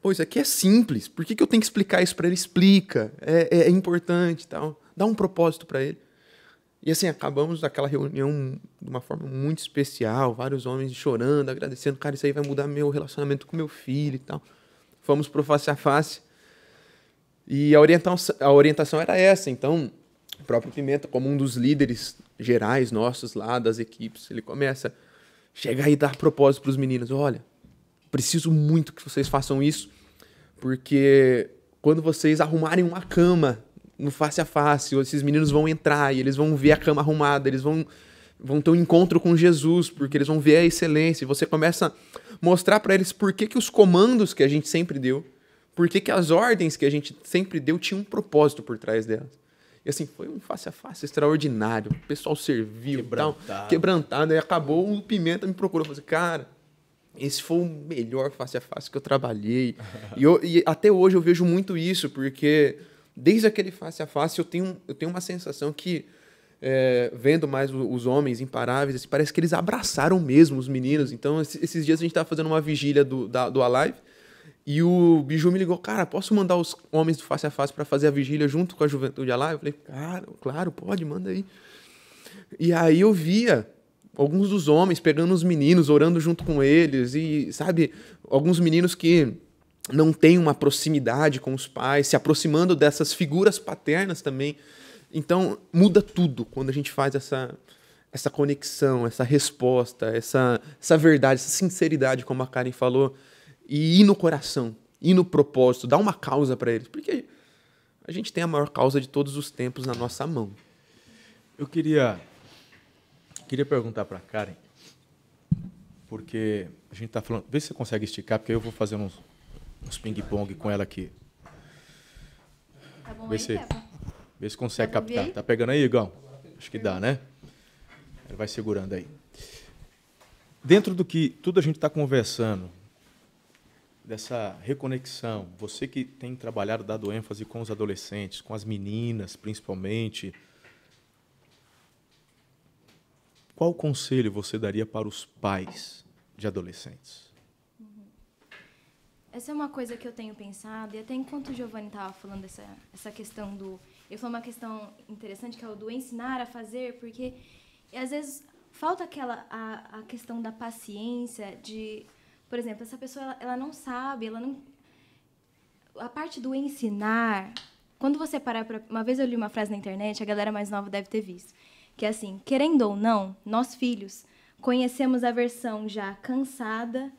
pô, isso aqui é simples, por que eu tenho que explicar isso pra ele? Explica, é importante e tal, dá um propósito pra ele. E assim, acabamos aquela reunião de uma forma muito especial, vários homens chorando, agradecendo, cara, isso aí vai mudar meu relacionamento com meu filho e tal. Fomos pro face a face. E a orientação era essa, então, o próprio Pimenta, como um dos líderes gerais nossos lá, das equipes, ele começa a chegar e dar propósito para os meninos. Olha, preciso muito que vocês façam isso, porque quando vocês arrumarem uma cama no face a face, esses meninos vão entrar e eles vão ver a cama arrumada, eles vão ter um encontro com Jesus, porque eles vão ver a excelência. E você começa a mostrar para eles por que os comandos que a gente sempre deu, por que as ordens que a gente sempre deu tinham um propósito por trás delas. E assim, foi um face a face extraordinário. O pessoal serviu, quebrantado. E acabou, o Pimenta me procurou. Eu falei, cara, esse foi o melhor face a face que eu trabalhei. E até hoje eu vejo muito isso, porque desde aquele face a face eu tenho uma sensação que, vendo mais os homens imparáveis, assim, parece que eles abraçaram mesmo os meninos. Então, esses dias a gente estava fazendo uma vigília do Alive, e o Biju me ligou, cara, posso mandar os homens do face a face para fazer a vigília junto com a Juventude Alive? Eu falei, cara, claro, pode, manda aí. E aí eu via alguns dos homens pegando os meninos, orando junto com eles, e, sabe, alguns meninos que não têm uma proximidade com os pais, se aproximando dessas figuras paternas também. Então, muda tudo quando a gente faz essa conexão, essa resposta, essa verdade, essa sinceridade, como a Karen falou, e ir no coração, ir no propósito, dar uma causa para eles. Porque a gente tem a maior causa de todos os tempos na nossa mão. Eu queria perguntar para a Karen, porque a gente está falando... Vê se você consegue esticar, porque eu vou fazer uns ping-pong com ela aqui. Tá bom, Vê se consegue captar. Tá pegando aí, Igão? Acho que dá, né? Ele vai segurando aí. Dentro do que tudo a gente está conversando, dessa reconexão, você que tem trabalhado, dado ênfase com os adolescentes, com as meninas, principalmente, qual conselho você daria para os pais de adolescentes? Essa é uma coisa que eu tenho pensado, e até enquanto o Giovanni estava falando essa questão do... Ele falou uma questão interessante, que é o do ensinar a fazer, porque às vezes falta a questão da paciência, de... Por exemplo, essa pessoa ela não sabe, ela não... A parte do ensinar... Quando você parar para... Uma vez eu li uma frase na internet, a galera mais nova deve ter visto, que é assim, querendo ou não, nós filhos conhecemos a versão já cansada,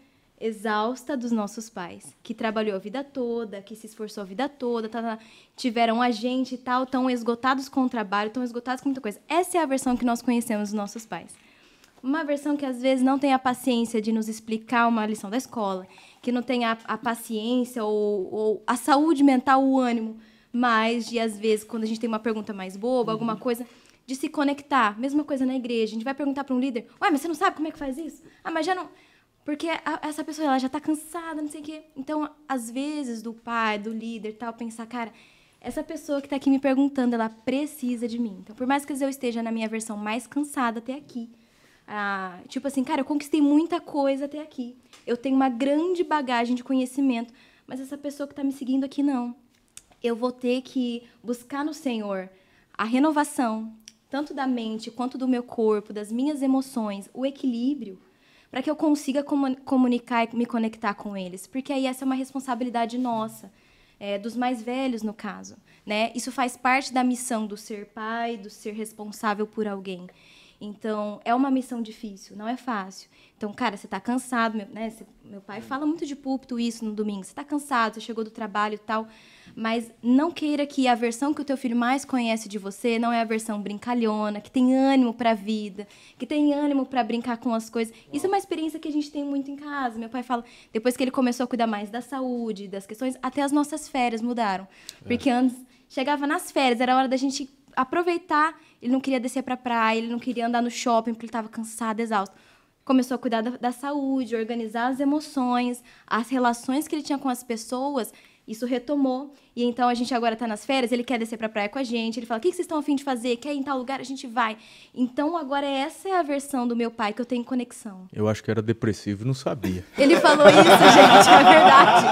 exausta dos nossos pais, que trabalhou a vida toda, que se esforçou a vida toda, tiveram a gente e tal, tão esgotados com o trabalho, tão esgotados com muita coisa. Essa é a versão que nós conhecemos dos nossos pais. Uma versão que, às vezes, não tem a paciência de nos explicar uma lição da escola, que não tem a paciência ou a saúde mental, o ânimo, mas de, às vezes, quando a gente tem uma pergunta mais boba, alguma coisa, de se conectar. Mesma coisa na igreja. A gente vai perguntar para um líder, ué, mas você não sabe como é que faz isso? Ah, mas já não... Porque essa pessoa ela já está cansada, não sei o quê. Então, às vezes, do pai, do líder, tal, pensar, cara, essa pessoa que está aqui me perguntando, ela precisa de mim. Então, por mais que eu esteja na minha versão mais cansada até aqui, tipo assim, cara, eu conquistei muita coisa até aqui. Eu tenho uma grande bagagem de conhecimento, mas essa pessoa que está me seguindo aqui, não. Eu vou ter que buscar no Senhor a renovação, tanto da mente quanto do meu corpo, das minhas emoções, o equilíbrio, para que eu consiga comunicar e me conectar com eles. Porque aí essa é uma responsabilidade nossa, dos mais velhos, no caso, né? Isso faz parte da missão do ser pai, do ser responsável por alguém. Então, é uma missão difícil, não é fácil. Então, cara, você está cansado, né? Meu pai fala muito de púlpito isso no domingo. Você está cansado, você chegou do trabalho e tal, mas não queira que a versão que o teu filho mais conhece de você não é a versão brincalhona, que tem ânimo para a vida, que tem ânimo para brincar com as coisas. Isso é uma experiência que a gente tem muito em casa. Meu pai fala, depois que ele começou a cuidar mais da saúde, das questões, até as nossas férias mudaram. Porque antes, chegava nas férias, era hora da gente aproveitar, ele não queria descer para a praia, ele não queria andar no shopping porque ele estava cansado, exausto. Começou a cuidar da saúde, organizar as emoções, as relações que ele tinha com as pessoas, isso retomou. E então a gente agora está nas férias, ele quer descer para a praia com a gente, ele fala, o que vocês estão a fim de fazer? Quer ir em tal lugar? A gente vai. Então agora essa é a versão do meu pai que eu tenho conexão. Eu acho que era depressivo e não sabia. Ele falou isso, gente, é verdade.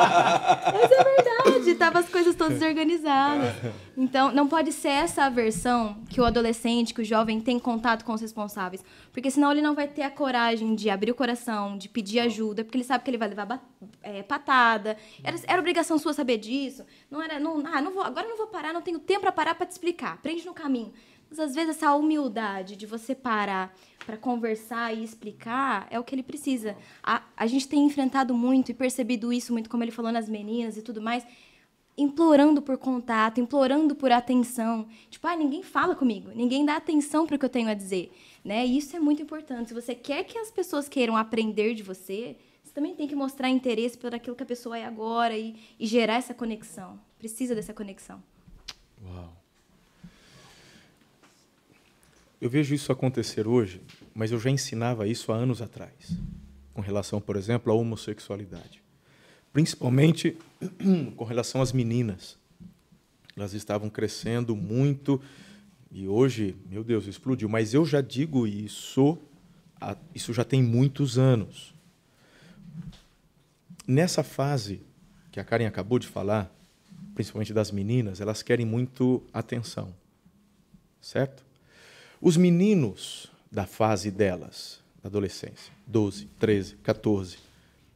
Mas é verdade, deixava as coisas todas organizadas. Então, não pode ser essa a versão que o adolescente, que o jovem tem contato com os responsáveis. Porque senão ele não vai ter a coragem de abrir o coração, de pedir ajuda, porque ele sabe que ele vai levar patada. Era obrigação sua saber disso. Agora eu não vou parar, não tenho tempo para parar para te explicar. Aprende no caminho. Mas, às vezes, essa humildade de você parar para conversar e explicar é o que ele precisa. A gente tem enfrentado muito e percebido isso muito, como ele falou, nas meninas e tudo mais, implorando por contato, implorando por atenção. Tipo, ninguém fala comigo, ninguém dá atenção para o que eu tenho a dizer. Né? E isso é muito importante. Se você quer que as pessoas queiram aprender de você, você também tem que mostrar interesse por aquilo que a pessoa é agora e gerar essa conexão. Precisa dessa conexão. Uau! Eu vejo isso acontecer hoje, mas eu já ensinava isso há anos atrás, com relação, por exemplo, à homossexualidade. Principalmente com relação às meninas. Elas estavam crescendo muito e hoje, meu Deus, explodiu. Mas eu já digo isso já tem muitos anos. Nessa fase que a Karen acabou de falar, principalmente das meninas, elas querem muito atenção, certo? Os meninos da fase delas, da adolescência, 12, 13, 14, o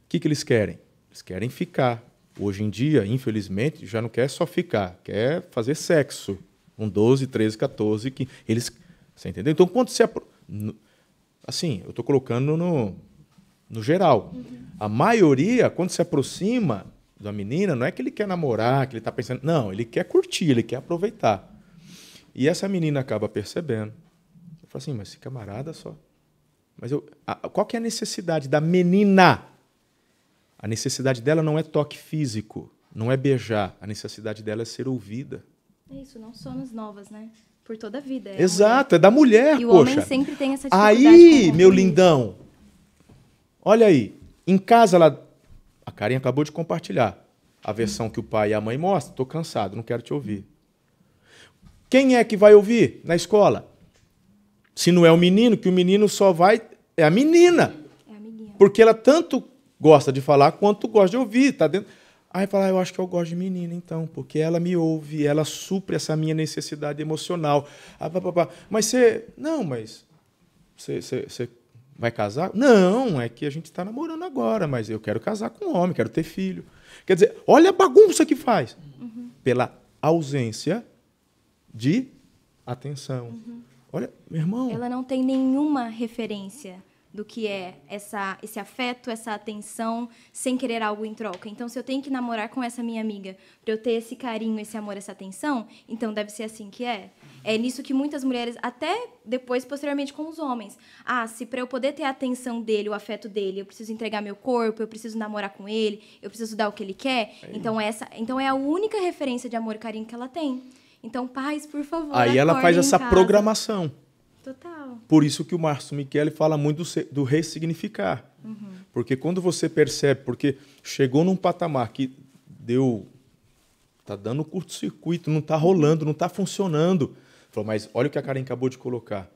que eles querem? Eles querem ficar. Hoje em dia, infelizmente, já não quer só ficar, quer fazer sexo. Com 12, 13, 14, que eles... Você entendeu? Então, quando você... Assim, eu estou colocando no geral. Uhum. A maioria, quando se aproxima da menina, não é que ele quer namorar, que ele está pensando... Não, ele quer curtir, ele quer aproveitar. E essa menina acaba percebendo. Fala assim, mas esse camarada só... Mas qual que é a necessidade da menina? A necessidade dela não é toque físico, não é beijar. A necessidade dela é ser ouvida. É isso, não somos novas, né? Por toda a vida. Exato, é da mulher, e poxa. O homem sempre tem essa dificuldade. Aí, meu lindão, olha aí. Em casa, a Karen acabou de compartilhar a versão que o pai e a mãe mostram. Estou cansado, não quero te ouvir. Quem é que vai ouvir na escola? Se não é o menino, que o menino só vai... É a menina. É a amiguinha. Porque ela tanto gosta de falar quanto gosta de ouvir. Tá dentro... Aí fala, eu acho que eu gosto de menina, então, porque ela me ouve, ela supre essa minha necessidade emocional. Mas você... Não, mas... Você vai casar? Não, é que a gente está namorando agora, mas eu quero casar com um homem, quero ter filho. Quer dizer, olha a bagunça que faz. Uhum. Pela ausência de atenção. Uhum. Olha, meu irmão... Ela não tem nenhuma referência do que é esse afeto, essa atenção, sem querer algo em troca. Então, se eu tenho que namorar com essa minha amiga para eu ter esse carinho, esse amor, essa atenção, então deve ser assim que é. É nisso que muitas mulheres, até depois, posteriormente, com os homens. Se para eu poder ter a atenção dele, o afeto dele, eu preciso entregar meu corpo, eu preciso namorar com ele, eu preciso dar o que ele quer. Então é a única referência de amor e carinho que ela tem. Então, pais, por favor, aí ela faz essa programação. Total. Por isso que o Márcio Michele fala muito do ressignificar. Uhum. Porque quando você percebe, porque chegou num patamar que está dando curto-circuito, não está rolando, não está funcionando. Falou, mas olha o que a Karen acabou de colocar.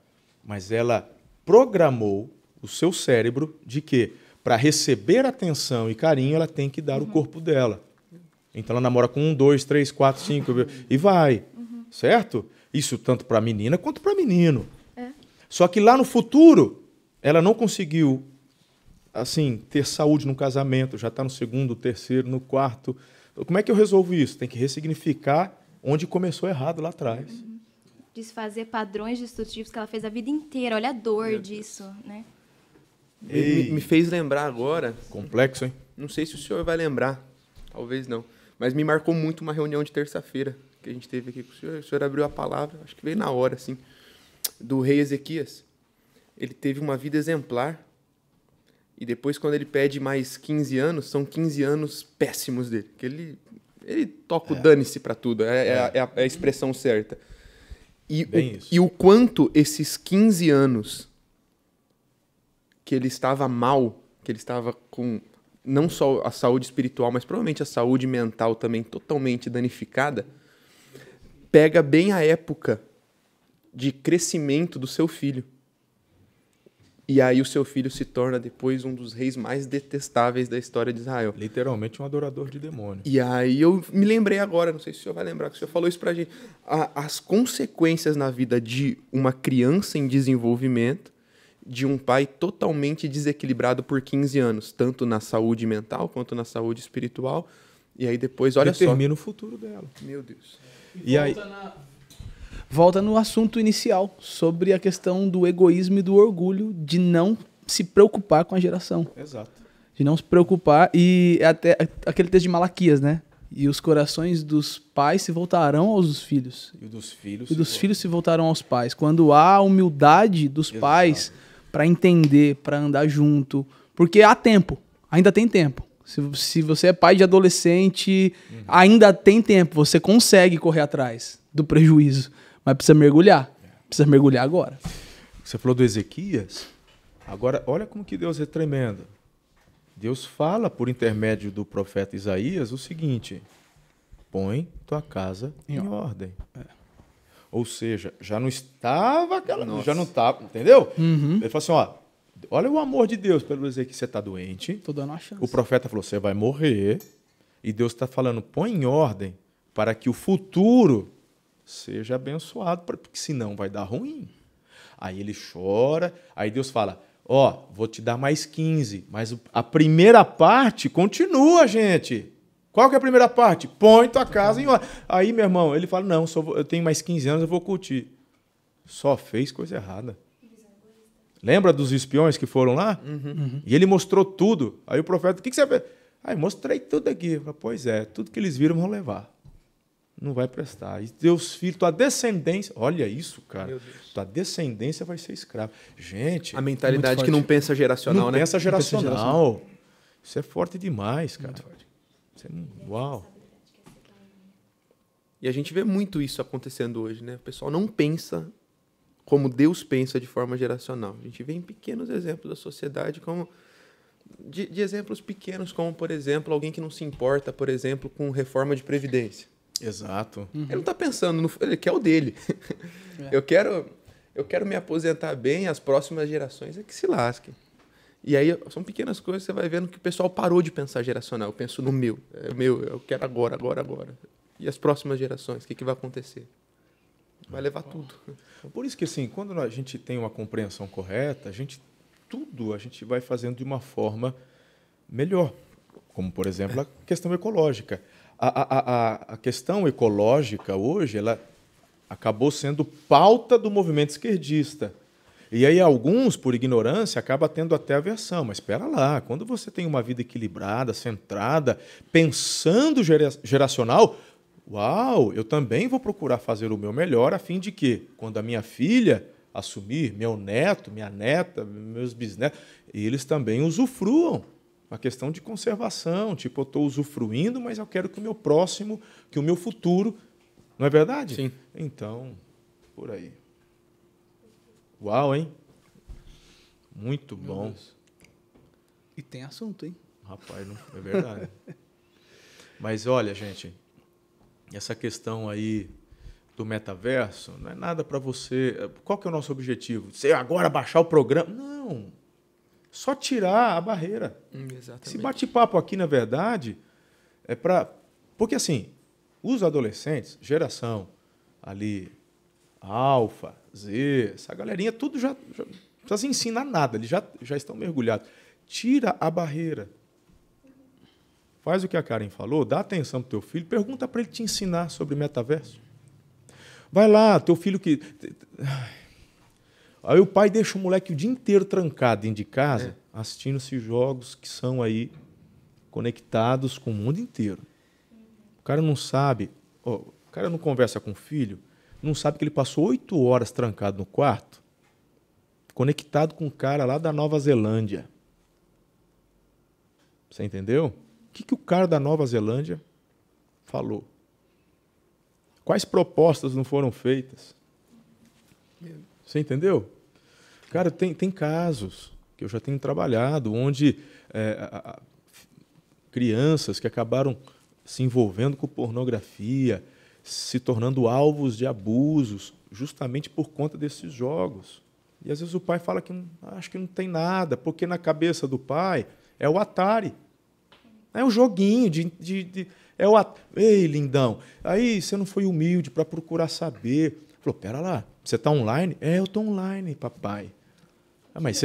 Mas ela programou o seu cérebro de que, para receber atenção e carinho, ela tem que dar o corpo dela. Então ela namora com 1, 2, 3, 4, 5 e vai. Uhum. Certo? Isso tanto para a menina quanto para o menino. Só que lá no futuro, ela não conseguiu assim, ter saúde no casamento, já está no 2º, 3º, no 4º. Como é que eu resolvo isso? Tem que ressignificar onde começou errado lá atrás. Uhum. Desfazer padrões destrutivos que ela fez a vida inteira. Olha a dor disso, né? Me fez lembrar agora... Complexo, hein? Não sei se o senhor vai lembrar, talvez não. Mas me marcou muito uma reunião de terça-feira que a gente teve aqui com o senhor. O senhor abriu a palavra, acho que veio na hora, assim, do rei Ezequias. Ele teve uma vida exemplar. E depois, quando ele pede mais 15 anos, são 15 anos péssimos dele. Que ele toca o dane-se para tudo. É a expressão certa. E o quanto esses 15 anos que ele estava mal, que ele estava com não só a saúde espiritual, mas provavelmente a saúde mental também totalmente danificada, pega bem a época de crescimento do seu filho. E aí o seu filho se torna depois um dos reis mais detestáveis da história de Israel. Literalmente um adorador de demônio. E aí eu me lembrei agora, não sei se o senhor vai lembrar, que o senhor falou isso pra gente. As consequências na vida de uma criança em desenvolvimento, de um pai totalmente desequilibrado por 15 anos, tanto na saúde mental quanto na saúde espiritual. E aí depois, olha só. Determina o futuro dela. Meu Deus. E aí... Volta no assunto inicial, sobre a questão do egoísmo e do orgulho, de não se preocupar com a geração. Exato. De não se preocupar, e até aquele texto de Malaquias, né? E os corações dos pais se voltarão aos dos filhos. E dos filhos. E dos filhos se voltarão aos pais. Quando há humildade dos pais para entender, para andar junto. Porque há tempo, ainda tem tempo. Se você é pai de adolescente, ainda tem tempo. Você consegue correr atrás do prejuízo. Mas precisa mergulhar. Precisa mergulhar agora. Você falou do Ezequias. Agora, olha como que Deus é tremendo. Deus fala por intermédio do profeta Isaías o seguinte: põe tua casa em ordem. Ou seja, já não estava aquela... Nossa. Já não estava, entendeu? Ele falou assim, ó, olha o amor de Deus pelo dizer que você está doente. Tô dando uma chance. O profeta falou, você vai morrer. E Deus está falando, põe em ordem para que o futuro seja abençoado, porque senão vai dar ruim. Aí ele chora, aí Deus fala, ó, vou te dar mais 15, mas a primeira parte continua, gente. Qual que é a primeira parte? Põe tua casa em ordem. Aí, meu irmão, ele fala, não, eu tenho mais 15 anos, eu vou curtir. Só fez coisa errada. Lembra dos espiões que foram lá? E ele mostrou tudo. Aí o profeta, o que você fez? Aí mostrei tudo aqui. Eu falei, pois é, tudo que eles viram vão levar. Não vai prestar. E teus filhos, tua descendência... Olha isso, cara. Tua descendência vai ser escrava. Gente... A mentalidade que não pensa geracional, não né? pensa geracional. Isso é forte demais, cara. Isso é... Uau. E a gente vê muito isso acontecendo hoje, né? O pessoal não pensa como Deus pensa de forma geracional. A gente vê em pequenos exemplos da sociedade, como de exemplos pequenos, como, por exemplo, alguém que não se importa, por exemplo, com reforma de previdência. Exato. Ele não está pensando, ele quer o dele. Eu quero me aposentar bem, as próximas gerações é que se lasquem. E aí são pequenas coisas que você vai vendo que o pessoal parou de pensar geracional. Eu penso no meu, eu quero agora. E as próximas gerações, o que vai acontecer? Vai levar tudo. Por isso que, assim, quando a gente tem uma compreensão correta, tudo a gente vai fazendo de uma forma melhor. Como, por exemplo, a questão ecológica. A questão ecológica hoje, ela acabou sendo pauta do movimento esquerdista. E aí alguns, por ignorância, acabam tendo até aversão. Mas espera lá, quando você tem uma vida equilibrada, centrada, pensando geracional, uau, eu também vou procurar fazer o meu melhor a fim de que, quando a minha filha assumir, meu neto, minha neta, meus bisnetos, eles também usufruam. Uma questão de conservação, tipo, eu estou usufruindo, mas eu quero que o meu próximo, que o meu futuro... Não é verdade? Sim. Então, por aí. Uau, hein? Muito bom. E tem assunto, hein? Rapaz, não é verdade. Mas olha, gente, essa questão aí do metaverso não é nada para você... Qual que é o nosso objetivo? Você agora baixar o programa? Não. Só tirar a barreira. Exatamente. Esse bate-papo aqui, na verdade, é para... Porque, assim, os adolescentes, geração ali, alfa, Z, essa galerinha, tudo já não precisa se ensinar nada, eles já estão mergulhados. Tira a barreira. Faz o que a Karen falou, dá atenção para o teu filho, pergunta para ele te ensinar sobre metaverso. Vai lá, teu filho que... Aí o pai deixa o moleque o dia inteiro trancado dentro de casa, assistindo esses jogos que são aí conectados com o mundo inteiro. O cara não sabe, o cara não conversa com o filho, não sabe que ele passou 8 horas trancado no quarto, conectado com um cara lá da Nova Zelândia. Você entendeu? O que o cara da Nova Zelândia falou? Quais propostas não foram feitas? Você entendeu? Cara, tem casos que eu já tenho trabalhado, onde crianças que acabaram se envolvendo com pornografia, se tornando alvos de abusos, justamente por conta desses jogos. E às vezes o pai fala que acho que não tem nada, porque na cabeça do pai é o Atari. É um joguinho é o Ei, lindão, aí você não foi humilde para procurar saber. Falou, pera lá, você está online? É, eu estou online, papai. Ah, mas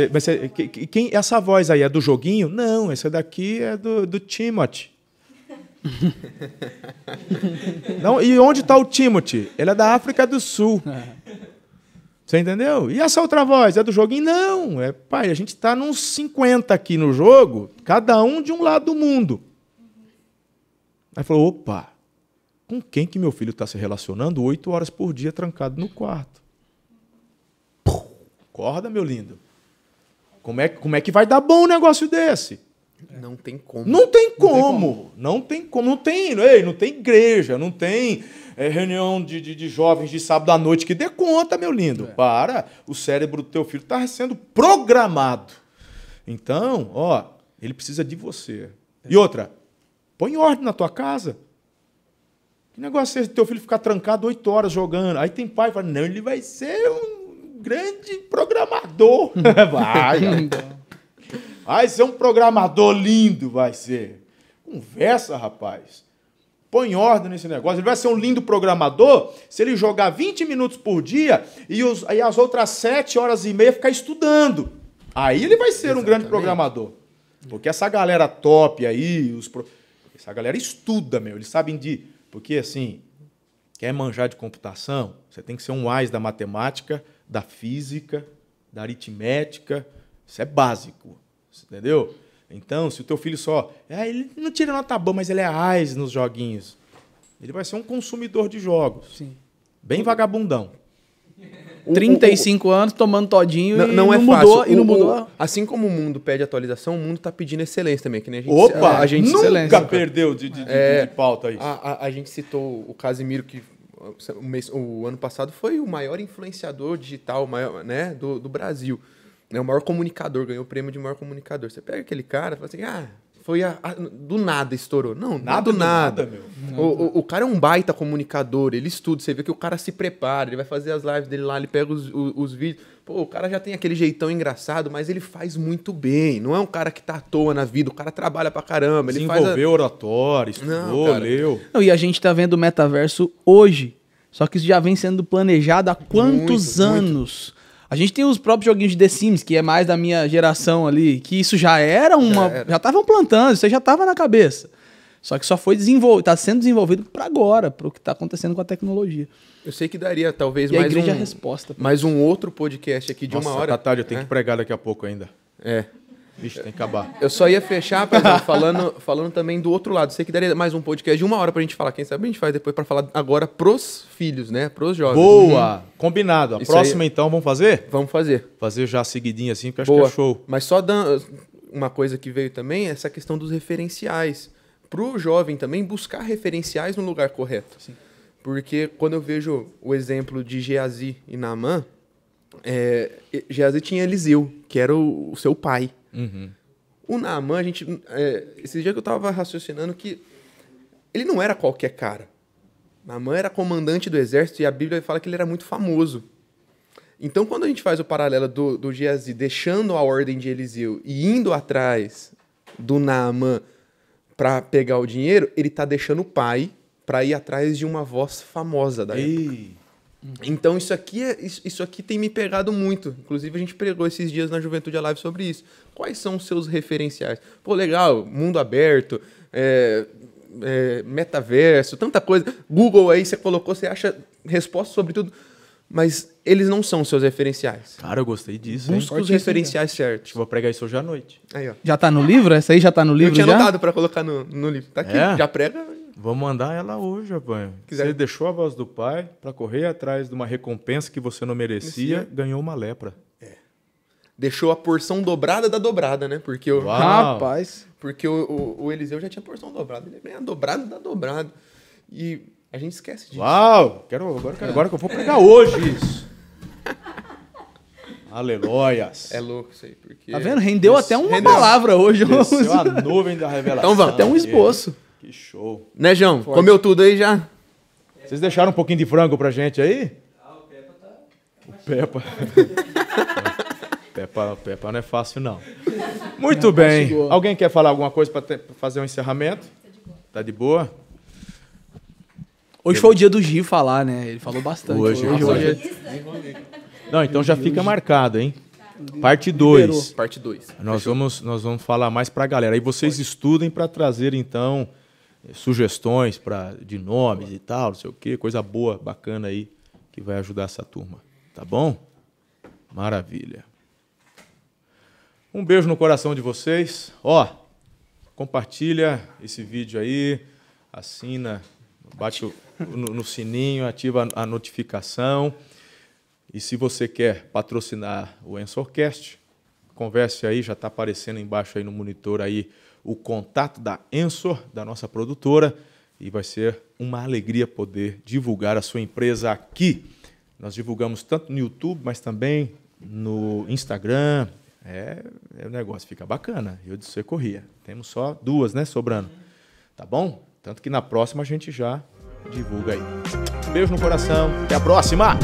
quem, essa voz aí é do joguinho? Não, essa daqui é do Timothy. Não, e onde está o Timothy? Ele é da África do Sul. Você entendeu? E essa outra voz? É do joguinho? Não. Pai, a gente está nos 50 aqui no jogo, cada um de um lado do mundo. Aí falou, opa, com quem que meu filho está se relacionando 8 horas por dia trancado no quarto? Acorda, meu lindo. Como é que vai dar bom um negócio desse? Não tem como. Não tem como. Não tem igreja, não tem reunião de jovens de sábado à noite que dê conta, meu lindo. Para. O cérebro do teu filho está sendo programado. Então, ele precisa de você. E outra, põe ordem na tua casa. Que negócio é esse? Teu filho ficar trancado 8 horas jogando. Aí tem pai que fala, não, ele vai ser um grande programador. Vai ser um programador lindo, vai ser. Conversa, rapaz. Põe ordem nesse negócio. Ele vai ser um lindo programador se ele jogar 20 minutos por dia e as outras 7 horas e meia ficar estudando. Aí ele vai ser um grande programador. Porque essa galera top aí, essa galera estuda, meu. Eles sabem Porque, assim, quer manjar de computação, você tem que ser um wise da matemática, da física, da aritmética. Isso é básico. Entendeu? Então, se o teu filho ele não tira nota boa, mas ele é AIS nos joguinhos. Ele vai ser um consumidor de jogos. Sim. Bem vagabundão. 35 anos, tomando todinho não e é mudou. fácil. E não mudou. Assim como o mundo pede atualização, o mundo está pedindo excelência também. Que nem A gente nunca excelência, perdeu de pauta isso. A gente citou o Casimiro, que o ano passado foi o maior influenciador digital né, do Brasil. O maior comunicador, ganhou o prêmio de maior comunicador. Você pega aquele cara e fala assim, do nada estourou. Não, do nada. Meu. O cara é um baita comunicador, ele estuda, você vê que o cara se prepara, ele vai fazer as lives dele lá, ele pega os vídeos. Pô, o cara já tem aquele jeitão engraçado, mas ele faz muito bem. Não é um cara que tá à toa na vida, o cara trabalha pra caramba. Desenvolveu oratório, estudou, leu. Não, e a gente tá vendo o metaverso hoje, só que isso já vem sendo planejado há quantos anos? Muito. A gente tem os próprios joguinhos de The Sims, que é mais da minha geração ali, que isso já era já estavam plantando, isso aí já estava na cabeça. Só que só foi está sendo desenvolvido para agora, para o que está acontecendo com a tecnologia. Eu sei que daria talvez e mais a igreja é a resposta. Mais um outro podcast aqui de uma hora. Tá tarde, eu tenho que pregar daqui a pouco ainda. Vixe, tem que acabar. Eu só ia fechar, falando também do outro lado. Sei que daria mais um podcast de 1 hora pra gente falar. Quem sabe a gente faz depois pra falar agora pros filhos, né? Pros jovens. Boa! Combinado. A próxima, então, vamos fazer? Vamos fazer. Fazer já seguidinho assim, porque eu acho que é show. Mas só dando uma coisa que veio também, essa questão dos referenciais. Pro jovem também buscar referenciais no lugar correto. Sim. Porque quando eu vejo o exemplo de Geazi e Naamã, Geazi tinha Eliseu, que era o seu pai. Uhum. O Naamã, esse dia que eu estava raciocinando que ele não era qualquer cara. Naamã era comandante do exército e a Bíblia fala que ele era muito famoso. Então, quando a gente faz o paralelo do Geazi deixando a ordem de Eliseu e indo atrás do Naamã para pegar o dinheiro, ele está deixando o pai para ir atrás de uma voz famosa da época. Então, isso aqui tem me pegado muito. Inclusive, a gente pregou esses dias na Juventude Alive sobre isso. Quais são os seus referenciais? Pô, legal, mundo aberto, metaverso, tanta coisa. Google aí, você colocou, você acha respostas sobre tudo. Mas eles não são seus referenciais. Cara, eu gostei disso. Busca os referenciais certos. Vou pregar isso hoje à noite. Aí, ó. Já tá no livro? Essa aí já tá no livro? Eu tinha anotado pra colocar no livro. Tá aqui, já prega... Vou mandar ela hoje, rapaz. Você deixou a voz do pai para correr atrás de uma recompensa que você não merecia, ganhou uma lepra. Deixou a porção dobrada da dobrada, né? Porque Rapaz. Porque o Eliseu já tinha porção dobrada. Ele ganha a dobrada da dobrada. E a gente esquece disso. Uau! Agora que eu vou pregar hoje isso. Aleluias. É louco isso aí. Porque... Tá vendo? Rendeu até uma palavra hoje. Desceu a nuvem da revelação. Então vamos. Até um esboço. Que show. Né, João? Forte. Comeu tudo aí já? Vocês deixaram um pouquinho de frango pra gente aí? O Peppa tá... O Peppa. Peppa não é fácil, não. Muito bem. Alguém quer falar alguma coisa para fazer um encerramento? Tá de boa? Hoje foi o dia do Gi falar, né? Ele falou bastante. Hoje. Não, então já fica marcado, hein? Parte Liberou. 2. Parte 2. Nós vamos falar mais para a galera. Aí vocês estudem para trazer, então, sugestões de nomes e tal, não sei o quê. Coisa boa, bacana aí, que vai ajudar essa turma. Tá bom? Maravilha. Um beijo no coração de vocês. Ó, compartilha esse vídeo aí, assina, bate no sininho, ativa a notificação. E se você quer patrocinar o Ensorcast, converse aí, já está aparecendo embaixo aí no monitor aí o contato da Ensor, da nossa produtora, e vai ser uma alegria poder divulgar a sua empresa aqui. Nós divulgamos tanto no YouTube, mas também no Instagram. O negócio fica bacana. Eu disse, você corria. Temos só 2, né, sobrando. Tá bom? Tanto que na próxima a gente já divulga aí. Um beijo no coração. Até a próxima!